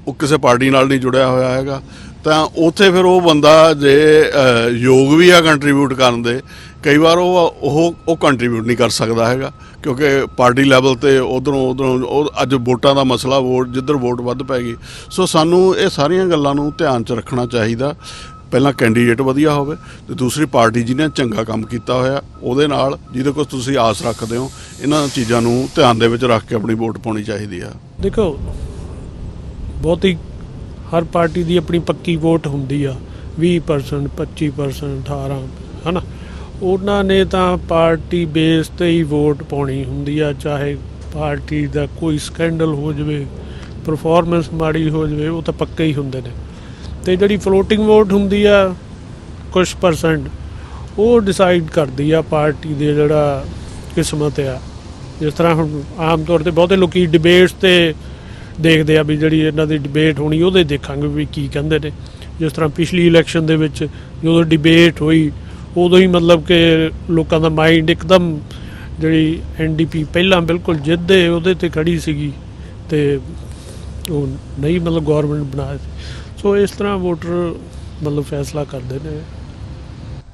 ਉਹ ਕਿਸੇ ਪਾਰਟੀ ਨਾਲ ਨਹੀਂ ਜੁੜਿਆ ਹੋਇਆ ਹੈਗਾ, ਤਾਂ ਉੱਥੇ ਫਿਰ ਉਹ ਬੰਦਾ ਜੇ ਯੋਗ ਵੀ ਆ ਕੰਟਰੀਬਿਊਟ ਕਰਨ ਦੇ, ਕਈ ਵਾਰ ਉਹ ਕੰਟਰੀਬਿਊਟ ਨਹੀਂ ਕਰ ਸਕਦਾ ਹੈਗਾ ਕਿਉਂਕਿ ਪਾਰਟੀ ਲੈਵਲ 'ਤੇ ਉਧਰੋਂ ਅੱਜ ਵੋਟਾਂ ਦਾ ਮਸਲਾ, ਜਿੱਧਰ ਵੋਟ ਵੱਧ ਪੈ ਗਈ। ਸੋ ਸਾਨੂੰ ਇਹ ਸਾਰੀਆਂ ਗੱਲਾਂ ਨੂੰ ਧਿਆਨ 'ਚ ਰੱਖਣਾ ਚਾਹੀਦਾ। ਪਹਿਲਾਂ ਕੈਂਡੀਡੇਟ ਵਧੀਆ ਹੋਵੇ ਤੇ ਦੂਸਰੀ ਪਾਰਟੀ ਜਿਹਨੇ ਚੰਗਾ ਕੰਮ ਕੀਤਾ ਹੋਇਆ ਉਹਦੇ ਨਾਲ, ਜਿਹਦੇ ਕੋਲ ਤੁਸੀਂ ਆਸ ਰੱਖਦੇ ਹੋ, ਇਹਨਾਂ ਚੀਜ਼ਾਂ ਨੂੰ ਧਿਆਨ ਦੇ ਵਿੱਚ ਰੱਖ ਕੇ ਆਪਣੀ ਵੋਟ ਪਾਉਣੀ ਚਾਹੀਦੀ ਆ। ਦੇਖੋ, ਬਹੁਤੀ ਹਰ ਪਾਰਟੀ ਦੀ ਆਪਣੀ ਪੱਕੀ ਵੋਟ ਹੁੰਦੀ ਆ, 20% 25% 18, ਹੈ ਨਾ। ਉਹਨਾਂ ਨੇ ਤਾਂ ਪਾਰਟੀ ਬੇਸ 'ਤੇ ਹੀ ਵੋਟ ਪਾਉਣੀ ਹੁੰਦੀ ਆ, ਚਾਹੇ ਪਾਰਟੀ ਦਾ ਕੋਈ ਸਕੈਂਡਲ ਹੋ ਜਾਵੇ, ਪਰਫਾਰਮੈਂਸ ਮਾੜੀ ਹੋ ਜਾਵੇ, ਉਹ ਤਾਂ ਪੱਕੇ ਹੀ ਹੁੰਦੇ ਨੇ। ਅਤੇ ਜਿਹੜੀ ਫਲੋਟਿੰਗ ਵੋਟ ਹੁੰਦੀ ਆ ਕੁਛ ਪਰਸੈਂਟ, ਉਹ ਡਿਸਾਈਡ ਕਰਦੀ ਆ ਪਾਰਟੀ ਦੇ ਜਿਹੜਾ ਕਿਸਮਤ ਆ। ਜਿਸ ਤਰ੍ਹਾਂ ਹੁਣ ਆਮ ਤੌਰ 'ਤੇ ਬਹੁਤੇ ਲੋਕ ਡਿਬੇਟਸ 'ਤੇ ਦੇਖਦੇ ਆ ਵੀ ਜਿਹੜੀ ਇਹਨਾਂ ਦੀ ਡਿਬੇਟ ਹੋਣੀ ਉਹਦੇ ਦੇਖਾਂਗੇ ਵੀ ਕੀ ਕਹਿੰਦੇ ਨੇ। ਜਿਸ ਤਰ੍ਹਾਂ ਪਿਛਲੀ ਇਲੈਕਸ਼ਨ ਦੇ ਵਿੱਚ ਜਦੋਂ ਡਿਬੇਟ ਹੋਈ ਉਦੋਂ ਹੀ ਮਤਲਬ ਕਿ ਲੋਕਾਂ ਦਾ ਮਾਈਂਡ ਇੱਕਦਮ, ਜਿਹੜੀ ਐਨਡੀਪੀ ਪਹਿਲਾਂ ਬਿਲਕੁਲ ਜਿੱਦੇ ਉਹਦੇ 'ਤੇ ਖੜੀ ਸੀਗੀ, ਅਤੇ ਉਹ ਨਹੀਂ ਮਤਲਬ ਗੌਰਮੈਂਟ ਬਣਾ ਸੋ ਇਸ ਤਰ੍ਹਾਂ ਵੋਟਰ ਮਤਲਬ ਫੈਸਲਾ ਕਰਦੇ ਨੇ।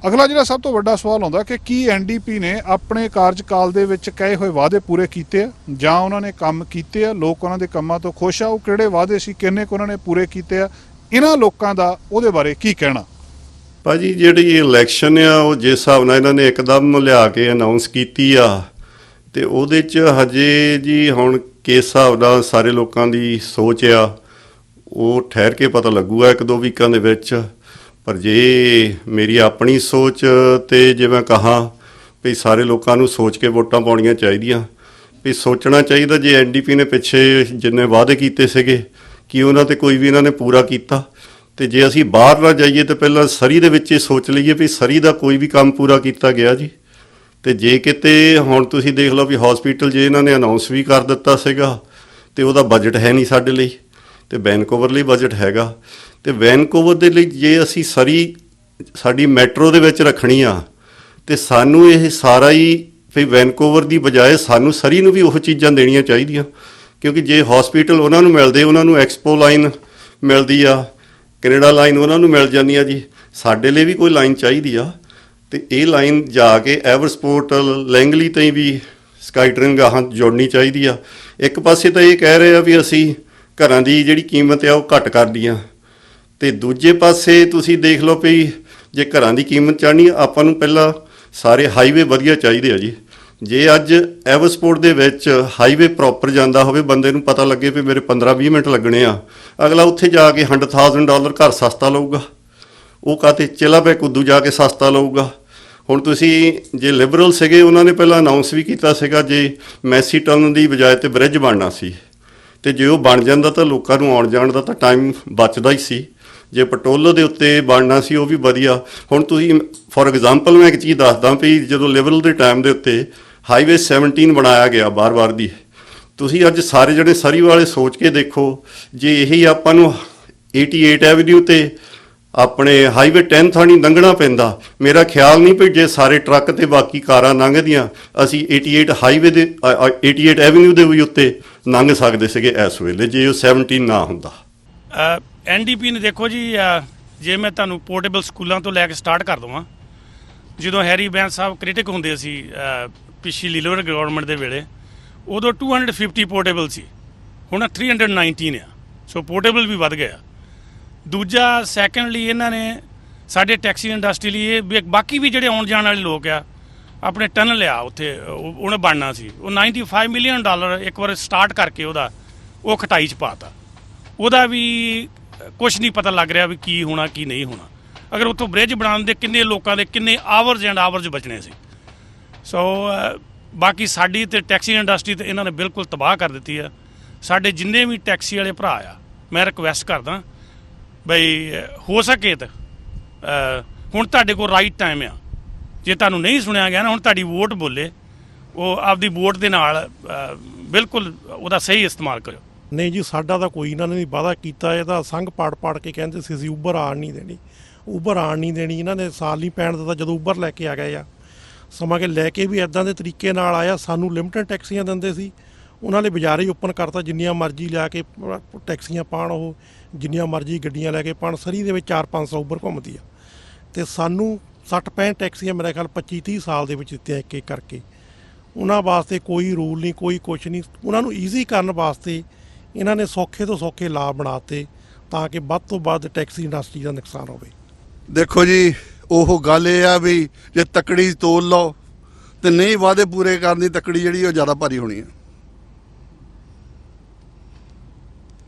ਅਗਲਾ ਜਿਹੜਾ ਸਭ ਤੋਂ ਵੱਡਾ ਸਵਾਲ ਆਉਂਦਾ ਕਿ ਕੀ ਐਨਡੀਪੀ ਨੇ ਆਪਣੇ ਕਾਰਜਕਾਲ ਦੇ ਵਿੱਚ ਕਹੇ ਹੋਏ ਵਾਅਦੇ ਪੂਰੇ ਕੀਤੇ ਆ ਜਾਂ ਉਹਨਾਂ ਨੇ ਕੰਮ ਕੀਤੇ ਆ, ਲੋਕ ਉਹਨਾਂ ਦੇ ਕੰਮਾਂ ਤੋਂ ਖੁਸ਼ ਆ, ਉਹ ਕਿਹੜੇ ਵਾਅਦੇ ਸੀ, ਕਿੰਨੇ ਕੁ ਉਹਨਾਂ ਨੇ ਪੂਰੇ ਕੀਤੇ ਆ, ਇਹਨਾਂ ਲੋਕਾਂ ਦਾ ਉਹਦੇ ਬਾਰੇ ਕੀ ਕਹਿਣਾ? ਭਾਜੀ ਜਿਹੜੀ ਇਲੈਕਸ਼ਨ ਆ ਉਹ ਜਿਸ ਹਿਸਾਬ ਨਾਲ ਇਹਨਾਂ ਨੇ ਇੱਕਦਮ ਲਿਆ ਕੇ ਅਨਾਉਂਸ ਕੀਤੀ ਆ ਤੇ ਉਹਦੇ 'ਚ ਹਜੇ ਜੀ ਹੁਣ ਕਿਸ ਹਿਸਾਬ ਨਾਲ ਸਾਰੇ ਲੋਕਾਂ ਦੀ ਸੋਚ ਆ ਉਹ ਠਹਿਰ ਕੇ ਪਤਾ ਲੱਗੂਗਾ 1-2 ਵੀਕਾਂ ਦੇ ਵਿੱਚ। ਪਰ ਜੇ ਮੇਰੀ ਆਪਣੀ ਸੋਚ ਤੇ ਜੇ ਮੈਂ ਕਹਾਂ ਵੀ ਸਾਰੇ ਲੋਕਾਂ ਨੂੰ ਸੋਚ ਕੇ ਵੋਟਾਂ ਪਾਉਣੀਆਂ ਚਾਹੀਦੀਆਂ, ਵੀ ਸੋਚਣਾ ਚਾਹੀਦਾ ਜੇ ਐਨਡੀਪੀ ਨੇ ਪਿੱਛੇ ਜਿੰਨੇ ਵਾਅਦੇ ਕੀਤੇ ਸੀਗੇ ਕਿ ਉਹਨਾਂ ਤੇ ਕੋਈ ਵੀ ਇਹਨਾਂ ਨੇ ਪੂਰਾ ਕੀਤਾ। ਤੇ ਜੇ ਅਸੀਂ ਬਾਹਰ ਨਾ ਜਾਈਏ ਤਾਂ ਪਹਿਲਾਂ ਸਰੀ ਦੇ ਵਿੱਚ ਇਹ ਸੋਚ ਲਈਏ ਵੀ ਸਰੀ ਦਾ ਕੋਈ ਵੀ ਕੰਮ ਪੂਰਾ ਕੀਤਾ ਗਿਆ ਜੀ। ਤੇ ਜੇ ਕਿਤੇ ਹੁਣ ਤੁਸੀਂ ਦੇਖ ਲਓ ਵੀ ਹਸਪੀਟਲ ਜੇ ਇਹਨਾਂ ਨੇ ਅਨਾਉਂਸ ਵੀ ਕਰ ਦਿੱਤਾ ਸੀਗਾ ਤੇ ਉਹਦਾ ਬਜਟ ਹੈ ਨਹੀਂ ਸਾਡੇ ਲਈ, ਤੇ ਵੈਨਕੂਵਰ ਲਈ ਬਜਟ ਹੈਗਾ। ਤੇ ਵੈਨਕੂਵਰ ਦੇ ਲਈ ਜੇ ਅਸੀਂ ਸਰੀ ਸਾਡੀ ਮੈਟਰੋ ਦੇ ਵਿੱਚ ਰੱਖਣੀ ਆ ਤੇ ਸਾਨੂੰ ਇਹ ਸਾਰਾ ਹੀ ਵੀ ਵੈਨਕੂਵਰ ਦੀ ਬਜਾਏ ਸਾਨੂੰ ਸਰੀ ਨੂੰ ਵੀ ਉਹ ਚੀਜ਼ਾਂ ਦੇਣੀਆਂ ਚਾਹੀਦੀਆਂ, ਕਿਉਂਕਿ ਜੇ ਹਸਪੀਟਲ ਉਹਨਾਂ ਨੂੰ ਮਿਲਦੇ, ਉਹਨਾਂ ਨੂੰ ਐਕਸਪੋ ਲਾਈਨ ਮਿਲਦੀ ਆ, ਕੈਨੇਡਾ ਲਾਈਨ ਉਹਨਾਂ ਨੂੰ ਮਿਲ ਜਾਂਦੀ ਆ ਜੀ, ਸਾਡੇ ਲਈ ਵੀ ਕੋਈ ਲਾਈਨ ਚਾਹੀਦੀ ਆ। ਤੇ ਇਹ ਲਾਈਨ ਜਾ ਕੇ ਐਵਰਸਪੋਰਟ ਲੈਂਗਲੀ ਤਾਈਂ ਵੀ ਸਕਾਈਟਰਿੰਗ ਗਾਹਾਂ ਜੋੜਨੀ ਚਾਹੀਦੀ ਆ। ਇੱਕ ਪਾਸੇ ਤਾਂ ਇਹ ਕਹਿ ਰਹੇ ਆ ਵੀ ਅਸੀਂ ਘਰਾਂ ਦੀ ਜਿਹੜੀ ਕੀਮਤ ਆ ਉਹ ਘੱਟ ਕਰਦੀ ਆ, ਤੇ ਦੂਜੇ ਪਾਸੇ ਤੁਸੀਂ ਦੇਖ ਲਓ ਵੀ ਜੇ ਘਰਾਂ ਦੀ ਕੀਮਤ ਚੜ੍ਹਨੀ ਆਪਾਂ ਨੂੰ ਪਹਿਲਾਂ ਸਾਰੇ ਹਾਈਵੇ ਵਧੀਆ ਚਾਹੀਦੇ ਆ ਜੀ। ਜੇ ਅੱਜ ਐਵਰਸਪੋਰਟ ਦੇ ਵਿੱਚ ਹਾਈਵੇ ਪ੍ਰੋਪਰ ਜਾਂਦਾ ਹੋਵੇ, ਬੰਦੇ ਨੂੰ ਪਤਾ ਲੱਗੇ ਵੀ ਮੇਰੇ 15-20 ਮਿੰਟ ਲੱਗਣੇ ਆ, ਅਗਲਾ ਉੱਥੇ ਜਾ ਕੇ $100,000 ਘਰ ਸਸਤਾ ਲਊਗਾ। ਉਹ ਕਾਤੇ ਚਿਲਾਬੇ ਕੁੱਦੂ ਜਾ ਕੇ ਸਸਤਾ ਲਊਗਾ। ਹੁਣ ਤੁਸੀਂ ਜੇ ਲਿਬਰਲ ਸੀਗੇ ਉਹਨਾਂ ਨੇ ਪਹਿਲਾਂ ਅਨਾਉਂਸ ਵੀ ਕੀਤਾ ਸੀਗਾ ਜੇ ਮੈਸੀ ਟਰਨ ਦੀ ਬਜਾਏ ਤੇ ਬ੍ਰਿਜ ਬਣਨਾ ਸੀ, ਤੇ ਜੇ ਉਹ ਬਣ ਜਾਂਦਾ ਤਾਂ ਲੋਕਾਂ ਨੂੰ ਆਉਣ ਜਾਣ ਦਾ ਤਾਂ ਟਾਈਮ ਬਚਦਾ ਹੀ ਸੀ। ਜੇ ਪਟੋਲੋ ਦੇ ਉੱਤੇ ਬਣਨਾ ਸੀ ਉਹ ਵੀ ਵਧੀਆ। ਹੁਣ ਤੁਸੀਂ ਫੋਰ ਐਗਜ਼ਾਮਪਲ ਮੈਂ ਇੱਕ ਚੀਜ਼ ਦੱਸਦਾ ਵੀ ਜਦੋਂ ਲਿਬਰਲ ਦੇ ਟਾਈਮ ਦੇ ਉੱਤੇ ਹਾਈਵੇ 17 ਬਣਾਇਆ ਗਿਆ ਬਾਰ-ਬਾਰ ਦੀ, ਤੁਸੀਂ ਅੱਜ ਸਾਰੇ ਜਿਹੜੇ ਸਰੀ ਵਾਲੇ ਸੋਚ ਕੇ ਦੇਖੋ ਜੇ ਇਹੀ ਆਪਾਂ ਨੂੰ 88 ਐਵਨਿਊ ਤੇ ਆਪਣੇ ਹਾਈਵੇ 10 ਥਾਣੀ ਲੰਘਣਾ ਪੈਂਦਾ, ਮੇਰਾ ਖਿਆਲ ਨਹੀਂ ਵੀ ਜੇ ਸਾਰੇ ਟਰੱਕ ਤੇ ਬਾਕੀ ਕਾਰਾਂ ਲੰਘਦੀਆਂ ਅਸੀਂ 88 ਹਾਈਵੇ ਦੇ 88 ਐਵਨਿਊ ਦੇ ਵੀ ਉੱਤੇ ਲੰਘ ਸਕਦੇ ਸੀਗੇ ਇਸ ਵੇਲੇ ਜੇ ਉਹ 17 ਨਾ ਹੁੰਦਾ। ਐਨਡੀਪੀ ਨੇ ਦੇਖੋ ਜੀ, ਜੇ ਮੈਂ ਤੁਹਾਨੂੰ ਪੋਰਟੇਬਲ ਸਕੂਲਾਂ ਤੋਂ ਲੈ ਕੇ ਸਟਾਰਟ ਕਰ ਦਵਾਂ, ਜਦੋਂ ਹੈਰੀ ਬੈਂਸ ਸਾਹਿਬ ਕ੍ਰਿਟਿਕ ਹੁੰਦੇ ਸੀ ਪਿਛਲੀ ਲਿਬਰਲ ਗਵਰਨਮੈਂਟ ਦੇ ਵੇਲੇ, ਉਦੋਂ 250 ਪੋਰਟੇਬਲ ਸੀ, ਹੁਣ 319 ਆ। ਸੋ ਪੋਰਟੇਬਲ ਵੀ ਵੱਧ ਗਿਆ। ਦੂਜਾ ਸੈਕੰਡਲੀ ਇਹਨਾਂ ਨੇ ਸਾਡੇ ਟੈਕਸੀ ਇੰਡਸਟਰੀ ਲਈ ਇਹ ਬਾਕੀ ਵੀ ਜਿਹੜੇ ਆਉਣ ਜਾਣ ਵਾਲੇ ਲੋਕ ਆ ਆਪਣੇ ਟਨਲ ਲਿਆ ਉੱਥੇ ਉਹਨੇ ਬਣਨਾ ਸੀ, ਉਹ $95 ਮਿਲੀਅਨ ਇੱਕ ਵਾਰ ਸਟਾਰਟ ਕਰਕੇ ਉਹਦਾ ਉਹ ਖਟਾਈ 'ਚ ਪਾਤਾ। ਉਹਦਾ ਵੀ ਕੁਛ ਨਹੀਂ ਪਤਾ ਲੱਗ ਰਿਹਾ ਵੀ ਕੀ ਹੋਣਾ ਕੀ ਨਹੀਂ ਹੋਣਾ। ਅਗਰ ਉੱਥੋਂ ਬ੍ਰਿਜ ਬਣਾਉਣ ਦੇ ਕਿੰਨੇ ਲੋਕਾਂ ਦੇ ਕਿੰਨੇ ਆਵਰਜ਼ ਐਂਡ ਆਵਰਜ਼ ਬਚਣੇ ਸੀ। ਸੋ ਬਾਕੀ ਸਾਡੀ ਤੇ ਟੈਕਸੀ ਇੰਡਸਟਰੀ ਤੇ ਇਹਨਾਂ ਨੇ ਬਿਲਕੁਲ ਤਬਾਹ ਕਰ ਦਿੱਤੀ ਆ। ਸਾਡੇ ਜਿੰਨੇ ਵੀ ਟੈਕਸੀ ਵਾਲੇ ਭਰਾ ਆ, ਮੈਂ ਰਿਕੁਐਸਟ ਕਰਦਾ ਬਈ ਹੋ ਸਕੇ ਤਾਂ ਹੁਣ ਤੁਹਾਡੇ ਕੋਲ ਰਾਈਟ ਟਾਈਮ ਆ। ਜੇ ਤੁਹਾਨੂੰ ਨਹੀਂ ਸੁਣਿਆ ਗਿਆ ਨਾ, ਹੁਣ ਤੁਹਾਡੀ ਵੋਟ ਬੋਲੇ, ਉਹ ਆਪਦੀ ਵੋਟ ਦੇ ਨਾਲ ਬਿਲਕੁਲ ਉਹਦਾ ਸਹੀ ਇਸਤੇਮਾਲ ਕਰਿਓ। ਨਹੀਂ ਜੀ, ਸਾਡਾ ਤਾਂ ਕੋਈ ਇਹਨਾਂ ਨੇ ਵਾਅਦਾ ਕੀਤਾ, ਇਹਦਾ ਸੰਘ ਪਾੜ ਕੇ ਕਹਿੰਦੇ ਸੀ ਅਸੀਂ ਉਬਰ ਆਉਣ ਨਹੀਂ ਦੇਣੀ, ਉਬਰ ਆਉਣ ਨਹੀਂ ਦੇਣੀ। ਇਹਨਾਂ ਨੇ ਸਾਲ ਨਹੀਂ ਪੈਣ ਦਿੱਤਾ ਜਦੋਂ ਉਬਰ ਲੈ ਕੇ ਆ ਗਏ ਆ। ਸਮਾਂ ਕੇ ਲੈ ਕੇ ਵੀ ਇੱਦਾਂ ਦੇ ਤਰੀਕੇ ਨਾਲ ਆਇਆ, ਸਾਨੂੰ ਲਿਮਟਡ ਟੈਕਸੀਆਂ ਦਿੰਦੇ ਸੀ, ਉਹਨਾਂ ਨੇ ਬਾਜ਼ਾਰ ਹੀ ਓਪਨ ਕਰਤਾ, ਜਿੰਨੀਆਂ ਮਰਜ਼ੀ ਲਿਆ ਕੇ ਟੈਕਸੀਆਂ ਪਾਉਣ, ਉਹ ਜਿੰਨੀਆਂ ਮਰਜ਼ੀ ਗੱਡੀਆਂ ਲੈ ਕੇ ਪਾਉਣ। ਸਰੀ ਦੇ ਵਿੱਚ 400-500 ਉਬਰ ਘੁੰਮਦੀ ਆ, ਤੇ ਸਾਨੂੰ 60-65 ਟੈਕਸੀਆਂ ਮੇਰੇ ਖਿਆਲ 25-30 ਸਾਲ ਦੇ ਵਿੱਚ ਦਿੱਤੀਆਂ ਇੱਕ ਕਰਕੇ। ਉਹਨਾਂ ਵਾਸਤੇ ਕੋਈ ਰੂਲ ਨਹੀਂ, ਕੋਈ ਕੁਛ ਨਹੀਂ। ਉਹਨਾਂ ਨੂੰ ਈਜ਼ੀ ਕਰਨ ਵਾਸਤੇ ਇਹਨਾਂ ਨੇ ਸੌਖੇ ਤੋਂ ਸੌਖੇ ਲਾਭ ਬਣਾਤੇ ਤਾਂ ਕਿ ਵੱਧ ਤੋਂ ਵੱਧ ਟੈਕਸੀ ਇੰਡਸਟਰੀ ਦਾ ਨੁਕਸਾਨ ਹੋਵੇ। ਦੇਖੋ ਜੀ, ਉਹ ਗੱਲ ਇਹ ਆ ਵੀ ਜੇ ਤਕੜੀ ਤੋਲ ਲਓ ਤੇ ਨਹੀਂ ਵਾਅਦੇ ਪੂਰੇ ਕਰਨ ਦੀ ਤਕੜੀ ਜਿਹੜੀ ਉਹ ਜ਼ਿਆਦਾ ਭਾਰੀ ਹੋਣੀ ਆ।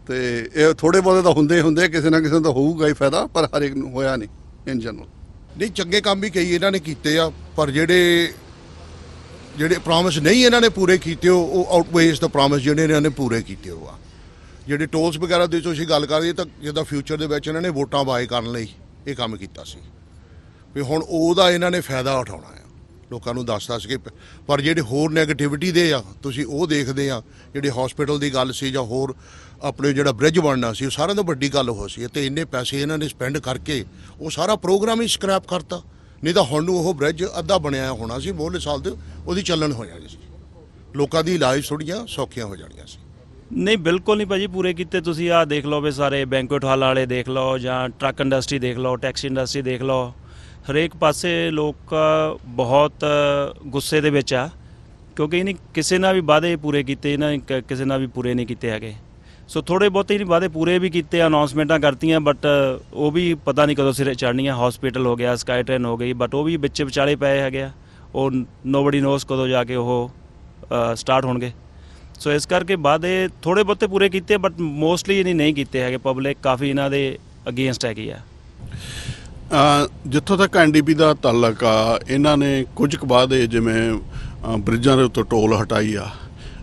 ਤੇ ਇਹ ਥੋੜੇ ਬਹੁਤੇ ਤਾਂ ਹੁੰਦੇ ਕਿਸੇ ਨਾ ਕਿਸੇ ਨੂੰ ਤਾਂ ਹੋਊਗਾ ਹੀ ਫਾਇਦਾ, ਪਰ ਹਰ ਇੱਕ ਨੂੰ ਹੋਇਆ ਨਹੀਂ ਇਨ ਜਨਰਲ। ਨਹੀਂ, ਚੰਗੇ ਕੰਮ ਵੀ ਕਈ ਇਹਨਾਂ ਨੇ ਕੀਤੇ ਆ, ਪਰ ਜਿਹੜੇ ਪ੍ਰੋਮਿਸ ਨਹੀਂ ਇਹਨਾਂ ਨੇ ਪੂਰੇ ਕੀਤੇ ਉਹ ਆਊਟਵੇਜ਼ ਦਾ ਪ੍ਰੋਮਿਸ ਜਿਹੜੇ ਇਹਨਾਂ ਨੇ ਪੂਰੇ ਕੀਤੇ ਹੋ ਆ। ਜਿਹੜੇ ਟੋਲਸ ਵਗੈਰਾ ਦੀ ਤੁਸੀਂ ਗੱਲ ਕਰਦੇ ਤਾਂ ਜਿੱਦਾਂ ਫਿਊਚਰ ਦੇ ਵਿੱਚ ਇਹਨਾਂ ਨੇ ਵੋਟਾਂ ਬਾਏ ਕਰਨ ਲਈ ਇਹ ਕੰਮ ਕੀਤਾ ਸੀ, ਵੀ ਹੁਣ ਉਹਦਾ ਇਹਨਾਂ ਨੇ ਫਾਇਦਾ ਉਠਾਉਣਾ ਆ, ਲੋਕਾਂ ਨੂੰ ਦੱਸ ਕੇ। ਪਰ ਜਿਹੜੇ ਹੋਰ ਨੈਗੇਟਿਵਿਟੀ ਦੇ ਆ ਤੁਸੀਂ ਉਹ ਦੇਖਦੇ ਆ, ਜਿਹੜੇ ਹਸਪੀਟਲ ਦੀ ਗੱਲ ਸੀ ਜਾਂ ਹੋਰ ਆਪਣੇ ਜਿਹੜਾ ਬ੍ਰਿਜ ਬਣਨਾ ਸੀ, ਉਹ ਸਾਰਿਆਂ ਤੋਂ ਵੱਡੀ ਗੱਲ ਉਹ ਸੀ। ਅਤੇ ਇੰਨੇ ਪੈਸੇ ਇਹਨਾਂ ਨੇ ਸਪੈਂਡ ਕਰਕੇ ਉਹ ਸਾਰਾ ਪ੍ਰੋਗਰਾਮ ਹੀ ਸਕ੍ਰੈਪ ਕਰਤਾ। ਨਹੀਂ ਤਾਂ ਹੁਣ ਨੂੰ ਉਹ ਬ੍ਰਿਜ ਅੱਧਾ ਬਣਿਆ ਹੋਣਾ ਸੀ, ਮੋਹਲੇ ਸਾਲ ਤੇ ਉਹਦੀ ਚੱਲਣ ਹੋ ਜਾਣੀ ਸੀ, ਲੋਕਾਂ ਦੀ ਲਾਈਫ ਥੋੜ੍ਹੀਆਂ ਸੌਖੀਆਂ ਹੋ ਜਾਣੀਆਂ ਸੀ। ਨਹੀਂ ਬਿਲਕੁਲ ਨਹੀਂ ਭਾਜੀ ਪੂਰੇ ਕੀਤੇ। ਤੁਸੀਂ ਆਹ ਦੇਖ ਲਓ ਵੀ ਸਾਰੇ ਬੈਂਕੁਏਟ ਹਾਲ ਵਾਲੇ ਦੇਖ ਲਓ ਜਾਂ ਟਰੱਕ ਇੰਡਸਟਰੀ ਦੇਖ ਲਓ, ਟੈਕਸੀ ਇੰਡਸਟਰੀ ਦੇਖ ਲਓ, ਹਰੇਕ ਪਾਸੇ ਲੋਕ ਬਹੁਤ ਗੁੱਸੇ ਦੇ ਵਿੱਚ ਆ ਕਿਉਂਕਿ ਇਹਨੇ ਕਿਸੇ ਨਾਲ ਵੀ ਵਾਅਦੇ ਪੂਰੇ ਕੀਤੇ, ਇਹਨਾਂ ਨੇ ਕਿਸੇ ਨਾਲ ਵੀ ਪੂਰੇ ਨਹੀਂ ਕੀਤੇ ਹੈਗੇ। ਸੋ ਥੋੜ੍ਹੇ ਬਹੁਤੇ ਨਹੀਂ ਵਾਅਦੇ ਪੂਰੇ ਵੀ ਕੀਤੇ, ਅਨਾਉਂਸਮੈਂਟਾਂ ਕਰਤੀਆਂ, ਬਟ ਉਹ ਵੀ ਪਤਾ ਨਹੀਂ ਕਦੋਂ ਸਿਰੇ ਚੜ੍ਹਨੀਆਂ। ਹੌਸਪੀਟਲ ਹੋ ਗਿਆ, ਸਕਾਈ ਟ੍ਰੇਨ ਹੋ ਗਈ, ਬਟ ਉਹ ਵੀ ਵਿੱਚ ਵਿਚਾਲੇ ਪਏ ਹੈਗੇ ਆ। ਉਹ ਨੋਬਡੀ ਨੋਸ ਕਦੋਂ ਜਾ ਕੇ ਉਹ ਸਟਾਰਟ ਹੋਣਗੇ। ਸੋ ਇਸ ਕਰਕੇ ਵਾਅਦੇ ਥੋੜ੍ਹੇ ਬਹੁਤੇ ਪੂਰੇ ਕੀਤੇ, ਬਟ ਮੋਸਟਲੀ ਇਹਨੇ ਨਹੀਂ ਕੀਤੇ ਹੈਗੇ। ਪਬਲਿਕ ਕਾਫੀ ਇਹਨਾਂ ਦੇ ਅਗੇਂਸਟ ਹੈਗੀ ਆ। ਜਿੱਥੋਂ ਤੱਕ ਐਨਡੀਪੀ ਦਾ ਤਾਲੁਕ ਆ, ਇਹਨਾਂ ਨੇ ਕੁਝ ਕੁ ਵਾਅਦੇ ਜਿਵੇਂ ਬ੍ਰਿਜਾਂ ਦੇ ਉੱਤੇ ਟੋਲ ਹਟਾਈ ਆ,